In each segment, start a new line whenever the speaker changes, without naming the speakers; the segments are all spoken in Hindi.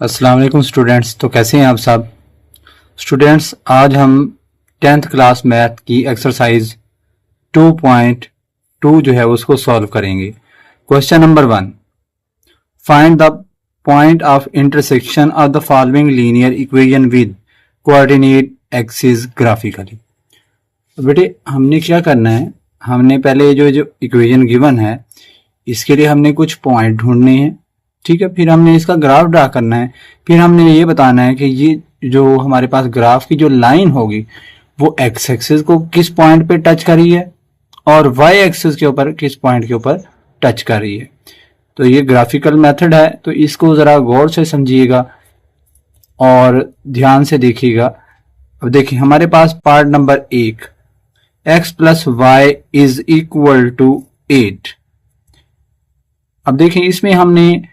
अस्सलाम वालेकुम स्टूडेंट्स। तो कैसे हैं आप सब स्टूडेंट्स? आज हम 10th क्लास मैथ की एक्सरसाइज 2.2 जो है उसको सॉल्व करेंगे। Question number 1, find the point of intersection of the following linear equation with coordinate axis graphically. बेटे हमने क्या करना है, हमने पहले जो इक्वेशन गिवन है इसके लिए हमने कुछ पॉइंट ढूंढने हैं, ठीक है। फिर हमने इसका ग्राफ ड्रा करना है। फिर हमने ये बताना है कि ये जो हमारे पास ग्राफ की जो लाइन होगी वो एक्स एक्सिस को किस पॉइंट पे टच कर रही है और वाई एक्सिस के ऊपर किस पॉइंट के ऊपर टच कर रही है। तो ये ग्राफिकल मेथड है, तो इसको जरा गौर से समझिएगा और ध्यान से देखिएगा। अब देखिए हमारे पास part number 1, x plus y is equal to 8। अब देखिए इसमें हमने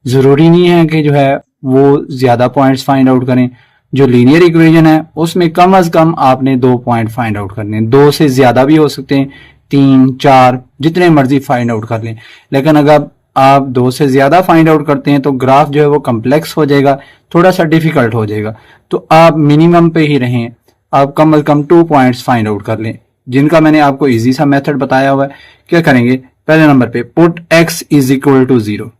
जरूरी नहीं है कि जो है वो ज्यादा पॉइंट्स फाइंड आउट करें। जो लीनियर इक्वेशन है उसमें कम अज कम आपने 2 पॉइंट फाइंड आउट करने हैं। 2 से ज्यादा भी हो सकते हैं, 3, 4 जितने मर्जी फाइंड आउट कर लें। लेकिन अगर आप 2 से ज्यादा फाइंड आउट करते हैं तो ग्राफ जो है वो कम्प्लेक्स हो जाएगा, थोड़ा सा डिफिकल्ट हो जाएगा। तो आप मिनिमम पे ही रहें, आप कम अज कम 2 पॉइंट्स फाइंड आउट कर लें, जिनका मैंने आपको इजी सा मेथड बताया हुआ है। क्या करेंगे, पहले नंबर पे put x is equal to 0,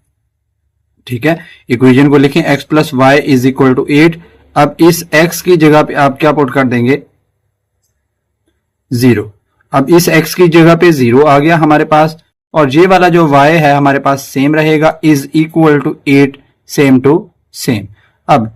ठीक है। इक्वेशन को लिखें x plus y is equal to 8। अब इस x की जगह पे आप क्या पुट कर देंगे, 0। अब इस x की जगह पे 0 आ गया हमारे पास, और ये वाला जो y है हमारे पास सेम रहेगा, is equal to 8, same to same. अब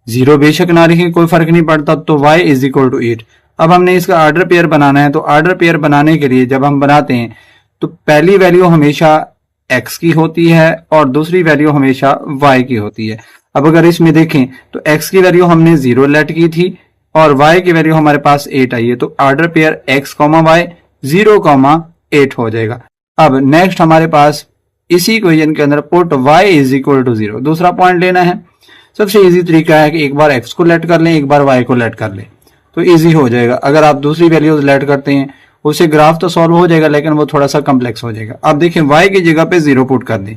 0 बेशक ना लिखें, कोई फर्क नहीं पड़ता, तो y इज इक्वल टू 8। अब हमने इसका ऑर्डर पेयर बनाना है, तो ऑर्डर पेयर बनाने के लिए जब हम बनाते हैं तो पहली वैल्यू हमेशा x की होती है और दूसरी वैल्यू हमेशा y की होती है। अब अगर इसमें देखें तो x की वैल्यू हमने 0 लेट की थी और y की वैल्यू हमारे पास 8 आई है, तो ऑर्डर पेयर x, y 0, 8 हो जाएगा। अब नेक्स्ट हमारे पास इसी इक्वेशन के अंदर put y is equal to 0, दूसरा पॉइंट लेना है। सबसे इजी तरीका है कि एक बार x को लेट कर लें, एक बार y को लेट कर लें, तो इजी हो जाएगा। अगर आप दूसरी वैल्यूज लेट करते हैं उससे ग्राफ तो सॉल्व हो जाएगा, लेकिन वो थोड़ा सा कम्प्लेक्स हो जाएगा। अब देखिए y की जगह पे 0 पुट कर दें,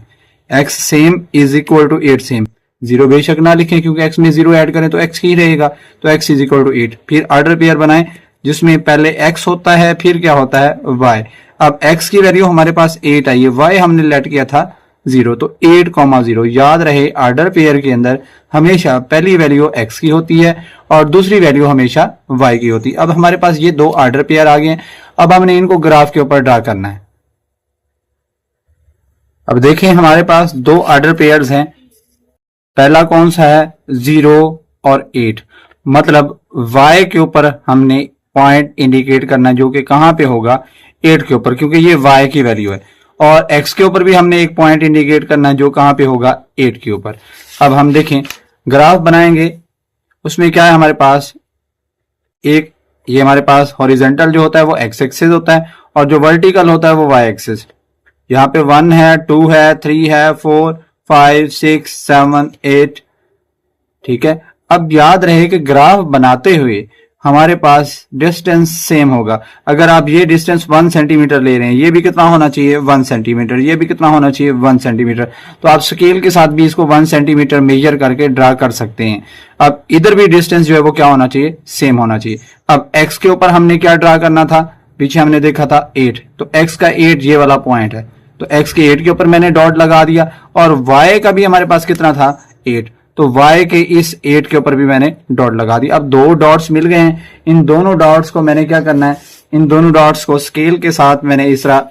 x same is equal to 8 same. 0 बेशक ना लिखें क्योंकि x में 0 ऐड करें तो x ही रहेगा, तो x इज इक्वल टू 8। फिर ऑर्डर पेयर बनाएं जिसमें पहले x होता है फिर क्या होता है y। अब x की वैल्यू हमारे पास 8 आई है, y हमने लेट किया था 0, तो 8, 0। याद रहे ऑर्डर पेयर के अंदर हमेशा पहली वैल्यू x की होती है और दूसरी वैल्यू हमेशा y की होती है। अब हमारे पास ये 2 ऑर्डर पेयर आ गए हैं, अब हमने इनको ग्राफ के ऊपर ड्रा करना है। अब देखें हमारे पास 2 ऑर्डर पेयर्स हैं। पहला कौन सा है, 0 और 8। मतलब y के ऊपर हमने पॉइंट इंडिकेट करना है जो कि कहां पे होगा, 8 के ऊपर, क्योंकि ये y की वैल्यू है। और x के ऊपर भी हमने एक पॉइंट इंडिकेट करना है जो कहां पे होगा, 8 के ऊपर। अब हम देखें ग्राफ बनाएंगे, उसमें क्या है हमारे पास, एक ये हमारे पास हॉरिजेंटल जो होता है वो x एक्सिस होता है और जो वर्टिकल होता है वो y एक्सिस। यहाँ पे 1 है, 2 है, 3 है, 4, 5, 6, 7, 8, ठीक है। अब याद रहे कि ग्राफ बनाते हुए हमारे पास डिस्टेंस सेम होगा। अगर आप ये डिस्टेंस 1 सेंटीमीटर ले रहे हैं, ये भी कितना होना चाहिए, 1 सेंटीमीटर, ये भी कितना होना चाहिए, 1 सेंटीमीटर। तो आप स्केल के साथ भी इसको 1 सेंटीमीटर मेजर करके ड्रा कर सकते हैं। अब इधर भी डिस्टेंस जो है वो क्या होना चाहिए, सेम होना चाहिए। अब x के ऊपर हमने क्या ड्रा करना था, पीछे हमने देखा था 8, तो x का 8 ये वाला पॉइंट है, तो x के 8 के ऊपर मैंने डॉट लगा दिया। और y का भी हमारे पास कितना था, 8, तो y के इस 8 के ऊपर भी मैंने डॉट लगा दी। अब 2 डॉट्स मिल गए हैं, इन दोनों डॉट्स को मैंने क्या करना है, इन दोनों डॉट्स को स्केल के साथ मैंने इस तरह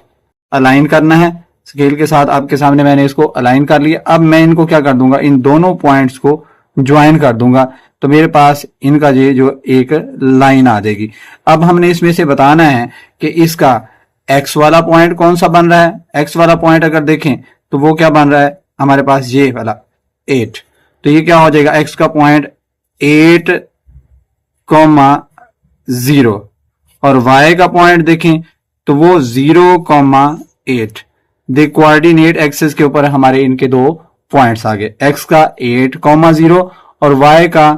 अलाइन करना है। स्केल के साथ आपके सामने मैंने इसको अलाइन कर लिया। अब मैं इनको क्या कर दूंगा, इन दोनों पॉइंट्स को ज्वाइन कर दूंगा, तो मेरे पास इनका ये जो एक लाइन आ जाएगी। अब हमने इसमें से बताना है कि इसका x वाला पॉइंट कौन सा बन रहा है। x वाला पॉइंट अगर देखें तो वो क्या बन रहा है हमारे पास, ये वाला 8, तो ये क्या हो जाएगा, x का पॉइंट 8, 0, और y का पॉइंट देखें तो वो 0, 8। दे कोऑर्डिनेट एक्सिस के ऊपर हमारे इनके 2 पॉइंट्स आ गए, x का 8, 0 और y का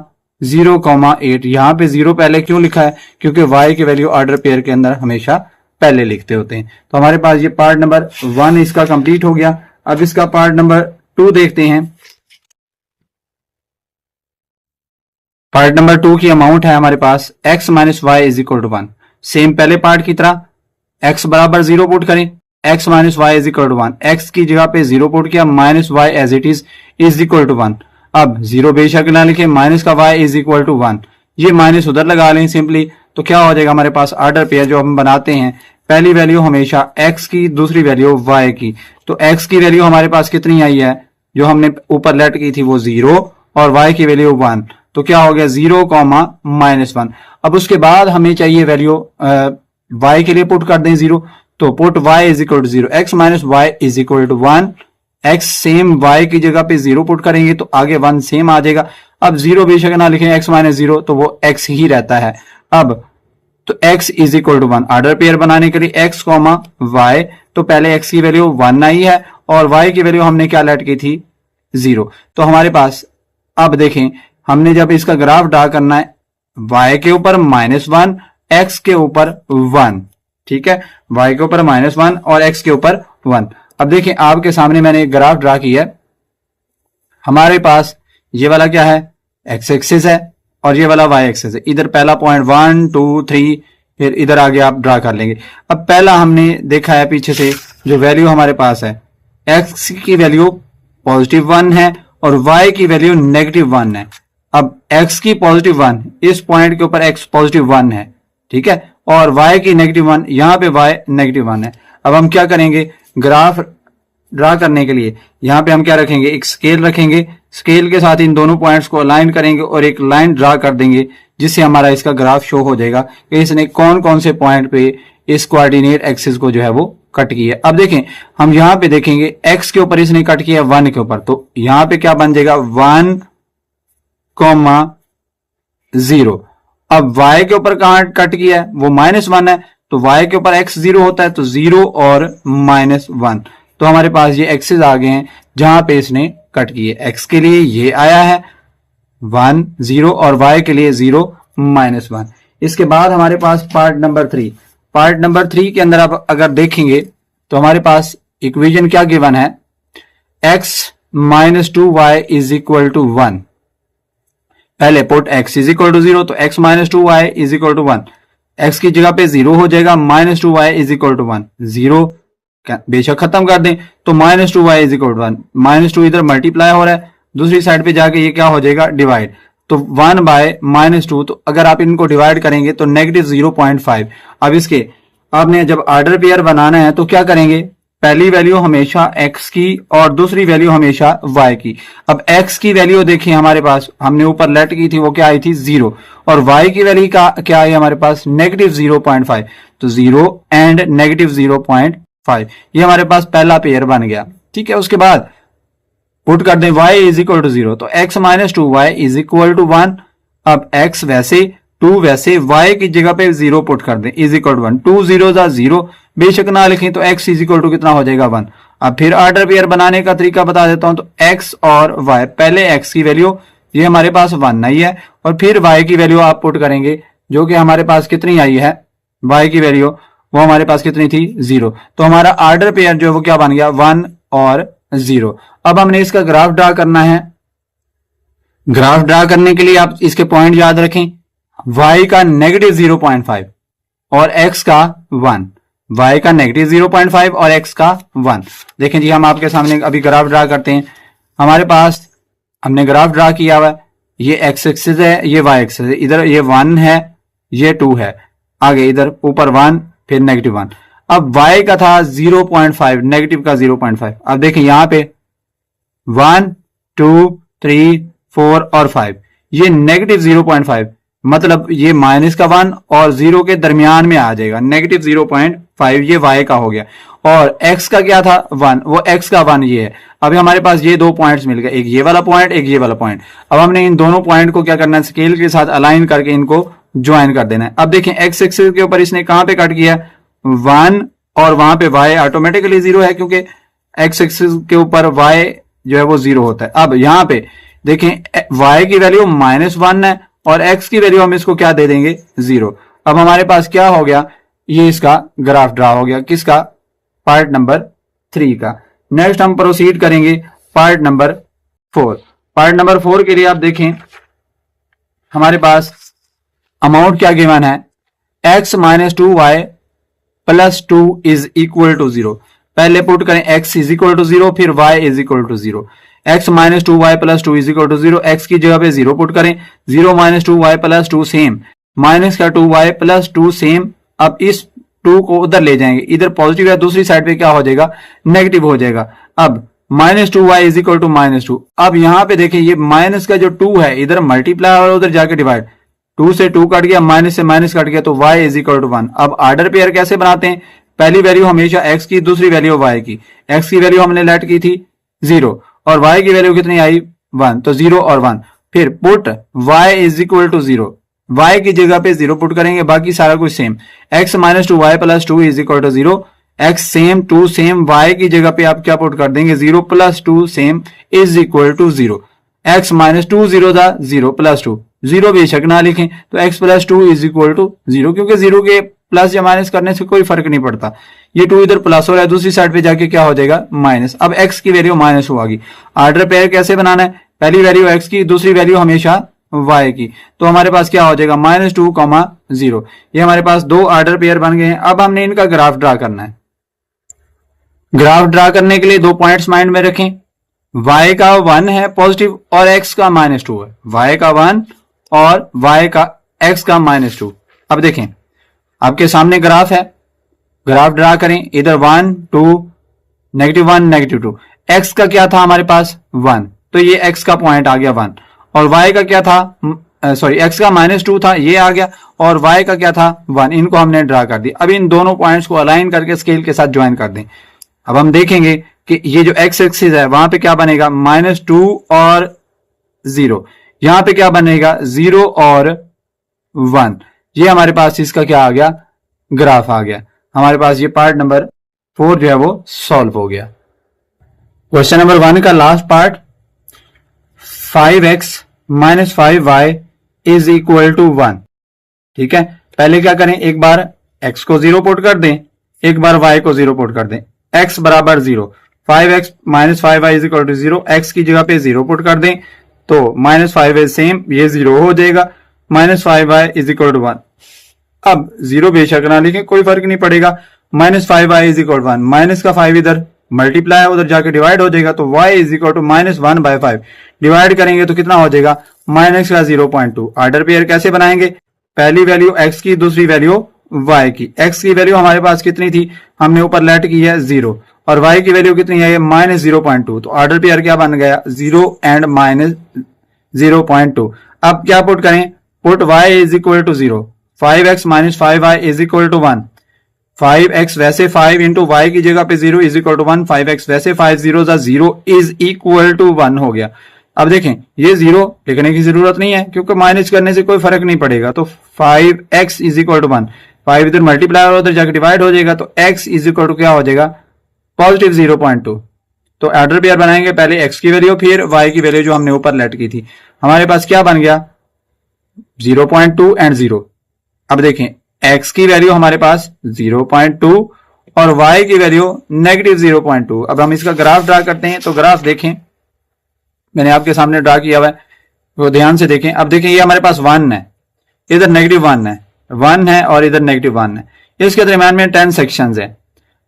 0, 8। यहां पे 0 पहले क्यों लिखा है, क्योंकि y की वैल्यू ऑर्डर पेयर के अंदर हमेशा पहले लिखते होते हैं। तो हमारे पास ये पार्ट नंबर 1 इसका कंप्लीट हो गया। अब इसका पार्ट नंबर 2 देखते हैं। पार्ट नंबर 2 की अमाउंट है हमारे पास x minus y is equal to 1। Same पहले पार्ट की तरह x बराबर 0 पुट करें, x minus y is equal to 1, x की जगह पे 0 पुट किया, minus y as it is equal to 1। अब 0 बेशक ना लिखे, माइनस का y इज इक्वल टू 1, ये माइनस उधर लगा लें सिंपली, तो क्या हो जाएगा हमारे पास ऑर्डर पेयर जो हम बनाते हैं, पहली वैल्यू हमेशा x की, दूसरी वैल्यू y की। तो x की वैल्यू हमारे पास कितनी आई है, जो हमने ऊपर लेट की थी वो 0 और y की वैल्यू 1, तो क्या हो गया 0 कॉमा माइनस 1। अब उसके बाद हमें चाहिए वैल्यू y के लिए पुट कर दें 0, तो put y is equal to 0, x minus y is equal to 1, x same y की जगह पे 0 पुट करेंगे तो आगे 1 सेम आ जाएगा। अब 0 बेशक ना लिखें, x माइनस 0 तो वो x ही रहता है। अब तो x is equal to 1, order pair बनाने के लिए x कॉमा y, तो पहले x की वैल्यू 1 आई है और y की वैल्यू हमने क्या लेट की थी 0। तो हमारे पास अब देखें, हमने जब इसका ग्राफ ड्रा करना है, y के ऊपर -1, x के ऊपर 1, ठीक है, y के ऊपर -1 और x के ऊपर 1। अब देखें आपके सामने मैंने एक ग्राफ ड्रा किया है, हमारे पास ये वाला क्या है, x एक्सिस है और ये वाला y एक्सिस है। इधर पहला पॉइंट 1 2 3, फिर इधर आगे आप ड्रा कर लेंगे। अब पहला हमने देखा है पीछे से जो वैल्यू हमारे पास है, x की वैल्यू पॉजिटिव 1 है और y की वैल्यू नेगेटिव 1 है। अब x की पॉजिटिव 1, इस पॉइंट के ऊपर x पॉजिटिव 1 है, ठीक है, और y की नेगेटिव 1, यहां पे y नेगेटिव 1 है। अब हम क्या करेंगे, ग्राफ ड्रा करने के लिए यहां पे हम क्या रखेंगे, एक स्केल रखेंगे, स्केल के साथ इन दोनों पॉइंट्स को अलाइन करेंगे और एक लाइन ड्रा कर देंगे, जिससे हमारा इसका ग्राफ शो हो जाएगा कि इसने कौन कौन से पॉइंट पे इस कोऑर्डिनेट एक्सिस को जो है वो कट किया। अब देखें हम यहां पे देखेंगे x के ऊपर इसने कट किया 1 के ऊपर, तो यहां पे क्या बन जाएगा 1 कॉमा 0। अब y के ऊपर कहां कट किया है, वो -1 है, तो y के ऊपर x 0 होता है, तो 0 और -1, तो हमारे पास ये एक्सिस आ गए हैं जहां पे इसने कट किए। x के लिए ये आया है 1 0 और y के लिए 0 -1। इसके बाद हमारे पास पार्ट नंबर 3, पार्ट नंबर 3 के अंदर आप अगर देखेंगे तो हमारे पास इक्वेशन क्या गिवन है, x minus 2y is equal to 1। पहले put x is equal to 0, तो x minus 2y is equal to 1, x की जगह पे 0 हो जाएगा, minus 2y is equal to 1, 0 बेशक खत्म कर दें तो -2y इज इक्वल टू 1, -2 इधर मल्टीप्लाई हो रहा है, दूसरी साइड पे जाके ये क्या हो जाएगा डिवाइड, तो 1 बाय -2, तो अगर आप इनको डिवाइड करेंगे तो -0.5। अब इसके आपने जब ऑर्डर पेयर बनाना है तो क्या करेंगे, पहली वैल्यू हमेशा x की और दूसरी वैल्यू हमेशा y की। अब x की वैल्यू देखिए हमारे पास हमने ऊपर लेट की थी वो क्या आई थी 0, और y की वैल्यू का क्या आई हमारे पास -0.5, तो 0 एंड -0.5, ये हमारे पास पहला पेयर बन गया, ठीक है। उसके बाद पुट कर दें y इज इक्वल टू 0, तो x minus 2y is equal to 1। अब x वैसे 2 वैसे, y की जगह पे 0 पुट कर दें इज इक्वल टू 1, 2 0 0 बेशक ना लिखें तो x इज इक्वल टू कितना हो जाएगा 1। अब फिर ऑर्डर पेयर बनाने का तरीका बता देता हूं, तो x और y, पहले x की वैल्यू ये हमारे पास 1 आई है और फिर y की वैल्यू आप पुट करेंगे जो कि हमारे पास कितनी आई है, y की वैल्यू वो हमारे पास कितनी थी 0, तो हमारा ऑर्डर पेयर जो है वो क्या बन गया 1 और 0। अब हमने इसका ग्राफ ड्रा करना है। ग्राफ ड्रा करने के लिए आप इसके पॉइंट याद रखें, y का -0.5 और x का 1, y का -0.5 और x का 1। देखें जी हम आपके सामने अभी ग्राफ ड्रा करते हैं। हमारे पास हमने ग्राफ ड्रा किया हुआ है, ये x एक्सिस है, ये y एक्सिस है, इधर ये 1 है, ये 2 है, आगे इधर ऊपर 1 फिर -1। अब y का था 0.5, नेगेटिव का 0.5। अब देखें यहां पे 1 2 3 4 और 5, ये -0.5, मतलब ये माइनस का 1 और 0 के दरमियान में आ जाएगा, -0.5 ये y का हो गया, और x का क्या था 1, वो x का 1 ये है। अभी हमारे पास ये दो पॉइंट्स मिल गए, एक ये वाला पॉइंट एक ये वाला पॉइंट। अब हमने इन दोनों पॉइंट को क्या करना है, स्केल के साथ अलाइन करके इनको ज्वाइन कर देना है। अब देखें x एक्सिस के ऊपर इसने कहां पे कट किया 1 और वहां पे y ऑटोमेटिकली 0 है, क्योंकि x एक्सिस के ऊपर y जो है वो 0 होता है। अब यहां पे देखें y की वैल्यू -1 है और x की वैल्यू हम इसको क्या दे देंगे 0। अब हमारे पास क्या हो गया, ये इसका ग्राफ ड्रा हो गया, किसका, पार्ट नंबर 3 का। नेक्स्ट हम प्रोसीड करेंगे पार्ट नंबर 4। पार्ट नंबर 4 के लिए आप देखें हमारे पास अमाउंट क्या गिवन है, x minus 2y plus 2 is equal to 0। पहले पुट करें x इज इक्वल टू 0, फिर y is equal to 0। x minus 2y plus 2 is equal to 0, x की जगह पे 0 पुट करें, 0 minus 2y plus 2 same, minus का 2y प्लस 2 सेम। अब इस 2 को उधर ले जाएंगे, इधर पॉजिटिव है, दूसरी साइड पे क्या हो जाएगा, नेगेटिव हो जाएगा। अब minus 2y is equal to minus 2। अब यहां पे देखें ये माइनस का जो 2 है इधर मल्टीप्लाई और उधर जाके डिवाइड, 2 से 2 कट गया, माइनस से माइनस कट गया, तो y इज इक्वल टू 1। अब ऑर्डर पेयर कैसे बनाते हैं, पहली वैल्यू हमेशा x की, दूसरी वैल्यू y की। x की वैल्यू हमने लेट की थी 0 और y की वैल्यू कितनी आई 1, तो 0 और 1। फिर put y is equal to 0, y की जगह पे 0 पुट करेंगे, बाकी सारा कुछ same. x minus 2y plus 2 is equal to 0, x same 2 same, y की जगह पे आप क्या पुट कर देंगे, 0 plus 2 same is equal to 0। x minus 2 0 था, 0 प्लस 2, 0 बेशक ना लिखें, तो x plus 2 is equal to 0, क्योंकि 0 के प्लस या माइनस करने से कोई फर्क नहीं पड़ता। ये 2 इधर प्लस हो रहा है, दूसरी साइड पे जाके क्या हो जाएगा, माइनस। अब x की वैल्यू माइनस होगी। ऑर्डर पेयर कैसे बनाना है, पहली वैल्यू x की, दूसरी वैल्यू हमेशा y की, तो हमारे पास क्या हो जाएगा, माइनस 2 0। ये हमारे पास 2 ऑर्डर पेयर बन गए हैं। अब हमने इनका ग्राफ ड्रा करना है। ग्राफ ड्रा करने के लिए 2 पॉइंट्स माइंड में रखें, y का 1 है पॉजिटिव और x का माइनस 2 है, y का 1 और y का x का माइनस 2। अब देखें आपके सामने ग्राफ है, ग्राफ ड्रा करें, इधर 1 2 नेगेटिव 1 नेगेटिव 2। x का क्या था हमारे पास 1, तो ये x का पॉइंट आ गया 1, और y का क्या था, सॉरी x का माइनस 2 था, ये आ गया, और y का क्या था 1, इनको हमने ड्रा कर दिया। अब इन दोनों पॉइंट्स को अलाइन करके स्केल के साथ ज्वाइन कर दें। अब हम देखेंगे कि ये जो x एक्सिस है वहां पे क्या बनेगा, माइनस 2 और 0, यहां पे क्या बनेगा 0 और 1। ये हमारे पास इसका क्या आ गया, ग्राफ आ गया। हमारे पास ये पार्ट नंबर 4 जो है वो सॉल्व हो गया। क्वेश्चन नंबर 1 का last part, 5x minus 5y is equal to 1। ठीक है, पहले क्या करें, एक बार x को 0 पुट कर दें, एक बार y को 0 पुट कर दें। x बराबर 0, 5x minus 5y is equal to 0, x की जगह पे 0 पुट कर दें, तो माइनस 5y सेम, ये 0 हो जाएगा, minus 5y is equal to 1। अब 0 बेशक ना लिखें, कोई फर्क नहीं पड़ेगा, minus 5y is equal to 1, minus का 5 इधर मल्टीप्लाई है, उधर जाके डिवाइड हो जाएगा, तो y is equal to minus 1 by 5। Divide करेंगे तो कितना हो जाएगा, माइनस का 0.2। ऑर्डर पेयर कैसे बनाएंगे, पहली वैल्यू x की, दूसरी वैल्यू y की। x की वैल्यू हमारे पास कितनी थी, हमने ऊपर लेट की है 0, और y की वैल्यू कितनी है, माइनस 0.2। तो ऑर्डर पेयर क्या बन गया, 0 एंड माइनस 0.2। अब क्या पुट करें, put y is equal to 0, 5x minus 5y is equal to 1। 5x वैसे 5 इंटू वाई की जगह पे 0 इज इक्वल टू 1, 5x वैसे 5 0 0 इज इक्वल टू 1 हो गया। अब देखें ये 0 लिखने की जरूरत नहीं है क्योंकि माइनस करने से कोई फर्क नहीं पड़ेगा, तो 5x इज इक्वल टू 1, 5 इधर मल्टीप्लाई और उधर जाकर डिवाइड हो जाएगा, तो x इज इक्वल टू क्या हो जाएगा, पॉजिटिव 0.2। तो ऑर्डर पेयर बनाएंगे, पहले x की वैल्यू फिर y की वैल्यू जो हमने ऊपर लेट की थी। हमारे पास क्या बन गया 0.2 एंड 0। अब देखें x की वैल्यू हमारे पास 0.2 और y की वैल्यू नेगेटिव 0.2। अब हम इसका ग्राफ ड्रा करते हैं, तो ग्राफ देखें मैंने आपके सामने ड्रा किया हुआ है, वो ध्यान से देखें। अब देखें ये हमारे पास 1 है, इधर नेगेटिव 1 है, 1 है और इधर नेगेटिव 1 है, इसके दरम्यान में 10 सेक्शंस है।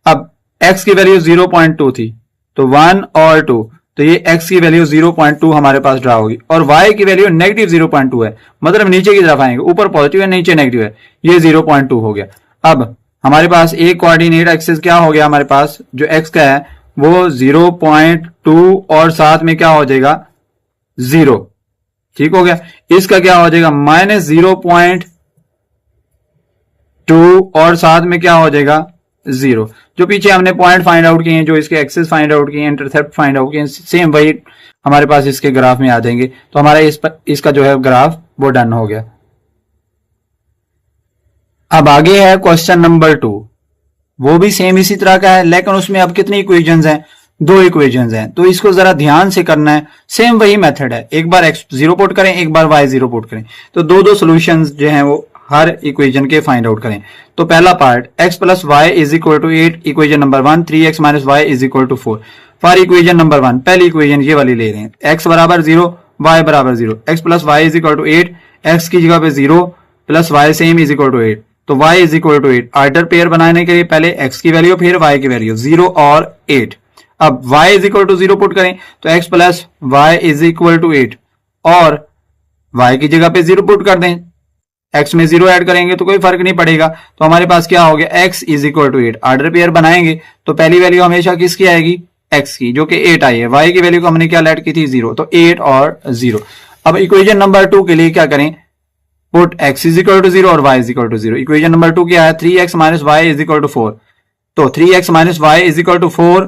अब x की वैल्यू 0.2 थी, तो 1 और 2, तो ये x की वैल्यू 0.2 हमारे पास ड्रा होगी, और y की वैल्यू नेगेटिव 0.2 है, मतलब नीचे की तरफ आएंगे, ऊपर पॉजिटिव है नीचे नेगेटिव है, ये 0.2 हो गया। अब हमारे पास एक कोऑर्डिनेट एक्सिस क्या हो गया, हमारे पास जो x का है वो 0.2 और साथ में क्या हो जाएगा 0, ठीक हो गया। इसका क्या हो जाएगा माइनस 0.2 और साथ में क्या हो जाएगा 0। जो पीछे हमने पॉइंट फाइंड आउट किए हैं, जो इसके एक्सिस फाइंड आउट किए हैं, इंटरसेप्ट फाइंड आउट किए हैं, सेम वही हमारे पास इसके ग्राफ में आ जाएंगे। तो हमारा इसका जो है ग्राफ वो डन हो गया। अब आगे है क्वेश्चन नंबर 2, वो भी सेम इसी तरह का है, लेकिन उसमें अब कितनी इक्वेशंस हैं, 2 इक्वेशंस हैं, तो इसको जरा ध्यान से करना है। सेम वही मेथड है, एक बार x 0 पुट करें, एक बार y 0 पुट करें, तो दो सॉल्यूशंस जो हैं वो हर इक्वेशन के फाइंड आउट करें। तो पहला part x plus y is equal to 8, equation number 1, 3x minus y is equal to 4 for equation number 1। पहली इक्वेशन ये वाली ले रहे हैं, x बराबर 0 y बराबर 0, x plus y is equal to 8, x की जगह पे 0 plus y same is equal to 8। तो y is equal to 8। Order pair बनाने के लिए पहले x की वैल्यू फिर y की वैल्यू 0 और 8। अब y is equal to 0 put करें तो x plus y is equal to 8 और y की जगह पे 0 पुट कर दें, x में 0 ऐड करेंगे तो कोई फर्क नहीं पड़ेगा। तो हमारे पास क्या हो गया, x is equal to 8। Order pair बनाएंगे तो पहली वैल्यू हमेशा किसकी आएगी, x की, जो कि 8 आई है। y की वैल्यू को हमने क्या ऐड की थी, 0, तो 8 और 0। अब इक्वेशन नंबर 2 के लिए क्या करें, put x is equal to 0 और y is equal to 0। Equation number 2 क्या है, 3x minus y is equal to 4। तो 3x minus y is equal to 4,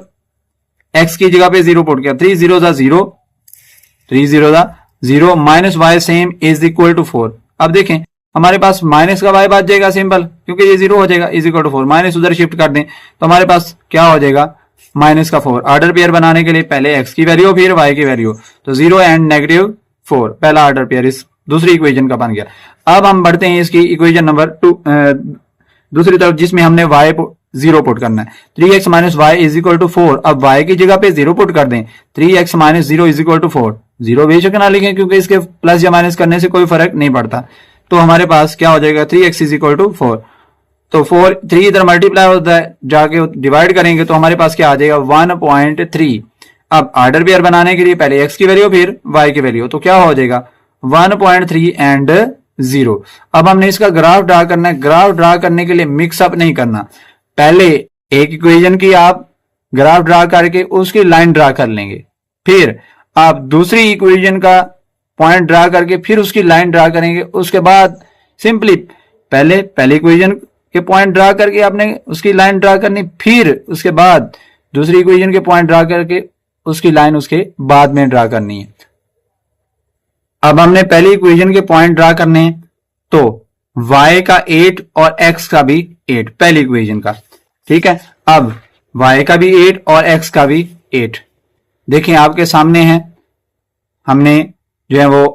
x की जगह पे 0 पुट किया, 3 0 दा 0, 3 0 दा 0 minus y same is equal to 4। अब देखें हमारे पास माइनस का y बच जाएगा सिंपल, क्योंकि ये 0 हो जाएगा, इज इक्वल टू 4। माइनस उधर शिफ्ट कर दें तो हमारे पास क्या हो जाएगा, माइनस का 4। ऑर्डर पेयर बनाने के लिए पहले x की वैल्यू फिर y की वैल्यू, तो 0 एंड नेगेटिव 4 पहला ऑर्डर पेयर इस दूसरी इक्वेशन का बन गया। अब हम बढ़ते हैं इसकी इक्वेशन नंबर 2 दूसरी तरफ, जिसमें हमने y 0 पुट करना है। 3x minus y is equal to 4। अब y की जगह पे 0 पुट कर दें, 3x minus 0 is equal to 4। 0 बेशक ना लिखें क्योंकि इसके प्लस या माइनस करने से कोई फर्क नहीं पड़ता। तो हमारे पास क्या हो जाएगा, 3x इज इक्वल टू 4। तो 4 3 इधर मल्टीप्लाई होता है, जाके डिवाइड करेंगे तो हमारे पास क्या आ जाएगा, 1.3। अब ऑर्डर पेयर बनाने के लिए पहले x की वैल्यू फिर y की वैल्यू, तो क्या हो जाएगा 1.3 एंड 0। अब हमने इसका ग्राफ ड्रा करना है। ग्राफ ड्रा करने के लिए मिक्सअप नहीं करना, पहले एक इक्वेशन की आप ग्राफ ड्रा करके उसकी लाइन ड्रा कर लेंगे, फिर आप दूसरी इक्वेशन का पॉइंट ड्रा करके फिर उसकी लाइन ड्रा करेंगे। उसके बाद सिंपली पहले इक्वेशन के पॉइंट ड्रा करके आपने उसकी लाइन ड्रा करनी, फिर उसके बाद दूसरी इक्वेशन के पॉइंट ड्रा करके उसकी लाइन उसके बाद में ड्रा करनी है। अब हमने पहली इक्वेशन के पॉइंट ड्रा करने हैं, तो y का 8 और x का भी 8 पहली इक्वेशन का, ठीक है। अब y का भी 8 और x का भी 8 देखें आपके सामने है, हमने जो है वो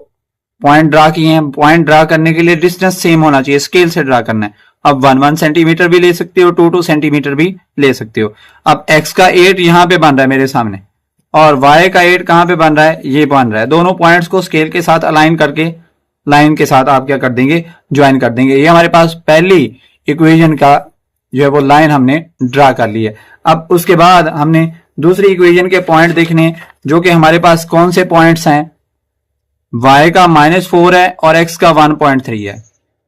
पॉइंट ड्रा किए हैं। पॉइंट ड्रा करने के लिए डिस्टेंस सेम होना चाहिए, स्केल से ड्रा करना है। अब 1 सेंटीमीटर भी ले सकते हो, 2 सेंटीमीटर भी ले सकते हो। अब x का 8 यहां पे बन रहा है मेरे सामने और y का 8 कहां पे बन रहा है, ये बन रहा है। दोनों पॉइंट्स को स्केल के साथ अलाइन करके लाइन के साथ आप क्या कर देंगे, ज्वाइन कर देंगे। ये हमारे पास पहली इक्वेशन का जो है वो लाइन हमने ड्रा कर ली है। अब उसके बाद हमने दूसरी इक्वेशन के पॉइंट देखने, जो कि हमारे पास कौन से पॉइंट्स हैं, y का -4 है और x का 1.3 है।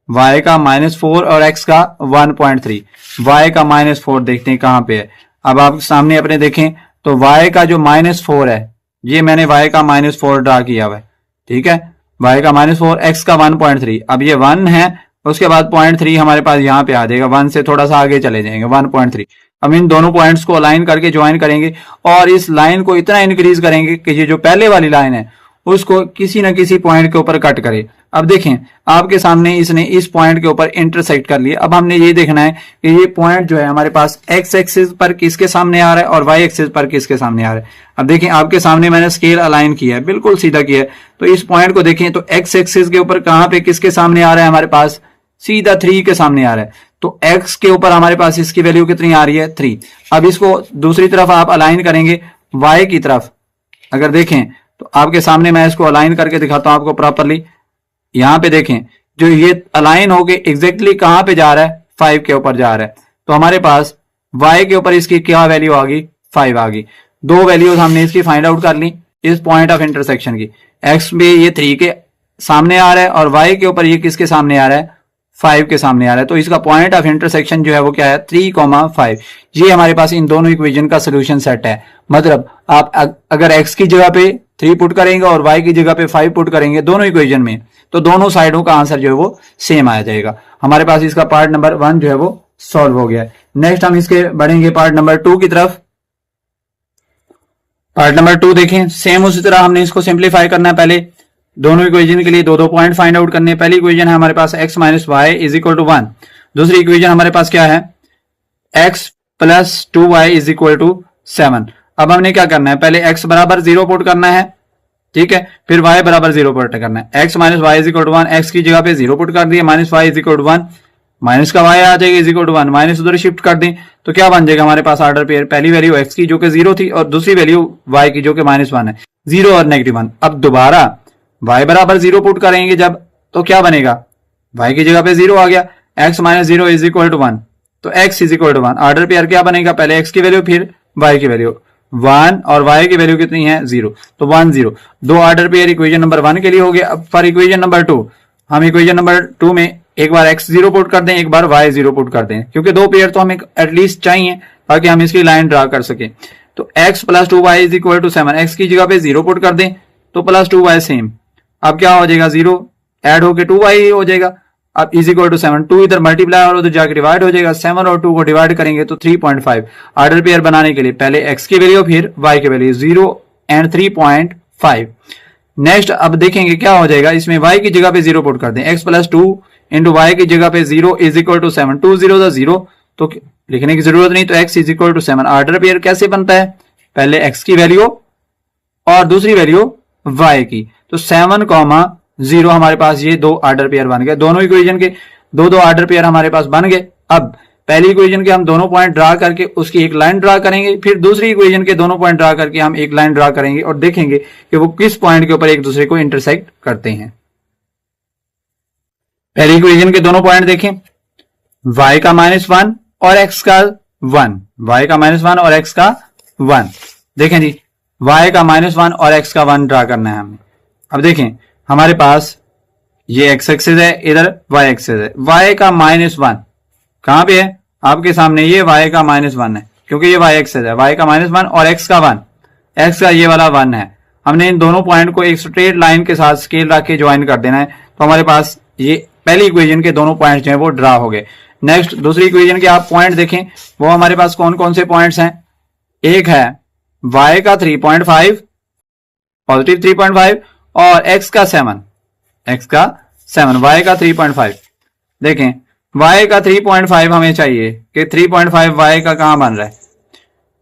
y का -4 और x का 1.3। y का -4 देखते हैं कहां पे है। अब आप सामने अपने देखें तो y का जो -4 है, ये मैंने y का -4 ड्रा किया हुआ है, ठीक है। y का -4, x का 1.3। अब ये 1 है, उसके बाद 0.3 हमारे पास यहाँ पे आ जाएगा। 1 से थोड़ा सा आगे चले जाएंगे, 1.3। हम इन दोनों पॉइंट्स को अलाइन करके ज्वाइन करेंगे और इस लाइन को इतना इंक्रीज करेंगे कि ये जो पहले वाली लाइन है उसको किसी न किसी पॉइंट के ऊपर कट करे। अब देखें आपके सामने इसने इस पॉइंट के ऊपर इंटरसेक्ट कर लिया। अब हमने ये देखना है कि ये पॉइंट जो है हमारे पास x एक्सिस पर किसके सामने आ रहा है और y एक्सिस पर किसके सामने आ रहा है। अब देखें आपके सामने मैंने स्केल अलाइन किया है, बिल्कुल सीधा किया है। तो इस पॉइंट को देखें तो x एक्सिस के ऊपर कहां पे किसके सामने आ रहा है, हमारे पास सीधा 3 के सामने आ रहा है। तो x के ऊपर हमारे पास इसकी वैल्यू कितनी आ रही है, 3। अब इसको दूसरी तरफ आप अलाइन करेंगे y की तरफ। अगर देखें तो आपके सामने मैं इसको अलाइन करके दिखाता हूं आपको प्रॉपरली। यहां पे देखें जो ये अलाइन होके एग्जैक्टली कहां पे जा रहा है, 5 के ऊपर जा रहा है। तो हमारे पास y के ऊपर इसकी क्या वैल्यू आ गई, 5 आ गई। दो वैल्यूज हमने इसकी फाइंड आउट कर ली इस पॉइंट ऑफ इंटरसेक्शन की। x में ये 3 के सामने आ रहा है और y के ऊपर ये किसके सामने आ रहा है, 5 के सामने आ रहा है। तो इसका पॉइंट ऑफ इंटरसेक्शन जो है वो क्या है, 3,5। ये हमारे पास इन दोनों इक्वेशन का सोल्यूशन सेट है। मतलब आप अगर x की जगह पे 3 पुट करेंगे और y की जगह पे 5 पुट करेंगे दोनों इक्वेशन में, तो दोनों साइडों का आंसर जो है वो सेम आ जाएगा। हमारे पास इसका पार्ट नंबर 1 जो है वो सॉल्व हो गया है। नेक्स्ट हम इसके बढ़ेंगे पार्ट नंबर 2 की तरफ। पार्ट नंबर 2 देखें, सेम उसी तरह हमने इसको सिंप्लीफाई करना है। पहले दोनों इक्वेशन के लिए दो पॉइंट फाइंड आउट करने हैं। पहली इक्वेशन है हमारे पास x minus y is equal to 1। दूसरी इक्वेशन हमारे पास क्या है, x plus 2y is equal to 7। अब हमने क्या करना है, पहले x बराबर 0 पुट करना है, ठीक है, फिर y बराबर 0 पुट करना है। x minus y is equal to 1, x की जगह पे 0 पुट कर दिए, minus y is equal to 1, minus का y आ जाएगा इज इक्वल टू 1, माइनस उधर शिफ्ट कर दें तो क्या बन जाएगा हमारे पास ऑर्डर पेयर, पहली वैल्यू x की जो कि 0 थी और दूसरी वैल्यू y की जो कि -1 है, 0 और -1। अब दोबारा y बराबर 0 पुट करेंगे जब तो क्या बनेगा, y की जगह पे 0 आ गया, x minus 0 is equal to 1, तो x is equal to 1। Order pair क्या बनेगा, पहले x की वैल्यू फिर y की वैल्यू, 1 और y की वैल्यू कितनी है 0, तो 1 0। दो ऑर्डर पेयर इक्वेशन नंबर 1 के लिए हो गया। अब फॉर इक्वेशन नंबर 2, हम इक्वेशन नंबर 2 में एक बार x 0 पुट कर दें, एक बार y 0 पुट कर दें, क्योंकि दो पेयर तो हमें एटलीस्ट चाहिए ताकि हम इसकी लाइन ड्रा कर सकें। तो x plus 2y is equal to 7, x की जगह पे 0 पुट कर दें तो प्लस 2y सेम, अब क्या हो जाएगा 0 ऐड होके 2y हो जाएगा, अब इज इक्वल टू 7, 2 इधर मल्टीप्लाई और उधर जाकर डिवाइड हो जाएगा, 7 और 2 को डिवाइड करेंगे तो 3.5। ऑर्डर पेयर बनाने के लिए पहले x की वैल्यू फिर y की वैल्यू, 0 एंड 3.5। नेक्स्ट अब देखेंगे क्या हो जाएगा, इसमें y की जगह पे 0 पुट कर दें, x प्लस 2 इंटू वाई की जगह पे 0 इज इक्वल टू 7, 2 0 0 तो लिखने की जरूरत नहीं, तो x is equal to 7। Order pair कैसे बनता है, पहले x की वैल्यू और दूसरी वैल्यू y की, तो 7,0 हमारे पास ये दो ऑर्डर पेयर बन गए। दोनों इक्वेशन के दो ऑर्डर पेयर हमारे पास बन गए। अब पहली इक्वेशन के हम दोनों पॉइंट ड्रा करके उसकी एक लाइन ड्रा करेंगे, फिर दूसरी इक्वेशन के दोनों पॉइंट ड्रा करके हम एक लाइन ड्रा करेंगे और देखेंगे कि वो किस पॉइंट के ऊपर एक दूसरे को इंटरसेक्ट करते हैं। पहली इक्वेशन के दोनों पॉइंट देखें, y का -1 और x का 1, y का -1 और x का 1। देखें जी, y का -1 और x का 1 ड्रा करना है हमें। अब देखें हमारे पास ये x एक्सिस है, इधर y एक्सिस है। y का -1 कहां पे है, आपके सामने ये y का -1 है, क्योंकि ये y एक्सिस है। y का -1 और x का 1, x का ये वाला 1 है। हमने इन दोनों पॉइंट को एक स्ट्रेट लाइन के साथ स्केल रख के ज्वाइन कर देना है, तो हमारे पास ये पहली इक्वेशन के दोनों पॉइंट्स जो है वो ड्रा हो गए। नेक्स्ट दूसरी इक्वेशन के आप पॉइंट देखें, वो हमारे पास कौन कौन से पॉइंट्स हैं। एक है y का 3.5 पॉजिटिव 3.5 और x का 7, y का 3.5। देखें y का 3.5 हमें चाहिए कि 3.5 y का कहां बन रहा है,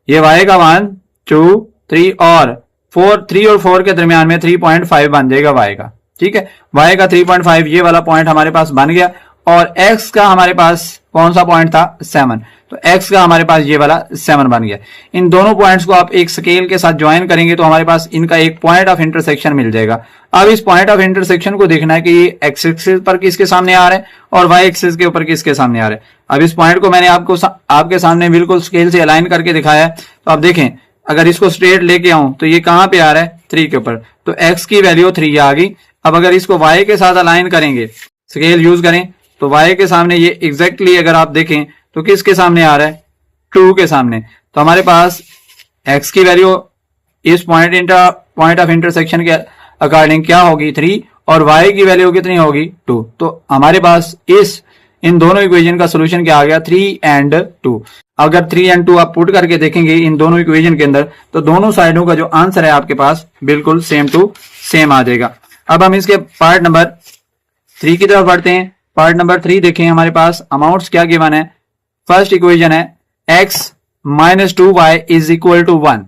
ये y का 1 2 3 और 3 और 4 के दरमियान में 3.5 बन जाएगा y का, ठीक है। y का 3.5 ये वाला पॉइंट हमारे पास बन गया, और x का हमारे पास कौन सा पॉइंट था 7, तो x का हमारे पास ये वाला 7 बन गया। इन दोनों पॉइंट्स को आप एक स्केल के साथ ज्वाइन करेंगे तो हमारे पास इनका एक पॉइंट ऑफ इंटरसेक्शन मिल जाएगा। अब इस पॉइंट ऑफ इंटरसेक्शन को देखना है कि ये x एक्सिस पर किसके सामने आ रहा है और y एक्सिस के ऊपर किसके सामने आ रहा है। अब इस पॉइंट को मैंने आपके सामने बिल्कुल स्केल से अलाइन करके दिखाया है, तो आप देखें अगर इसको स्ट्रेट लेके आऊं तो ये कहां पे आ रहा है 3 के ऊपर, तो x की वैल्यू 3 आ गई। अब अगर इसको y के साथ अलाइन करेंगे, स्केल यूज करें, तो y के सामने ये एग्जैक्टली अगर आप देखें तो किसके सामने आ रहा है 2 के सामने, तो हमारे पास x की वैल्यू इस पॉइंट ऑफ इंटरसेक्शन के अकॉर्डिंग क्या होगी 3 और y की वैल्यू कितनी होगी 2। तो हमारे पास इन दोनों इक्वेशन का सोल्यूशन क्या आ गया 3 एंड 2। अगर 3 एंड 2 आप पुट करके देखेंगे इन दोनों इक्वेशन के अंदर, तो दोनों साइडों का जो आंसर है आपके पास बिल्कुल सेम टू सेम आ जाएगा। अब हम इसके पार्ट नंबर 3 की तरफ बढ़ते हैं। पार्ट नंबर 3 देखें, हमारे पास अमाउंट्स क्या गिवन है। फर्स्ट इक्वेशन है x minus 2y is equal to 1,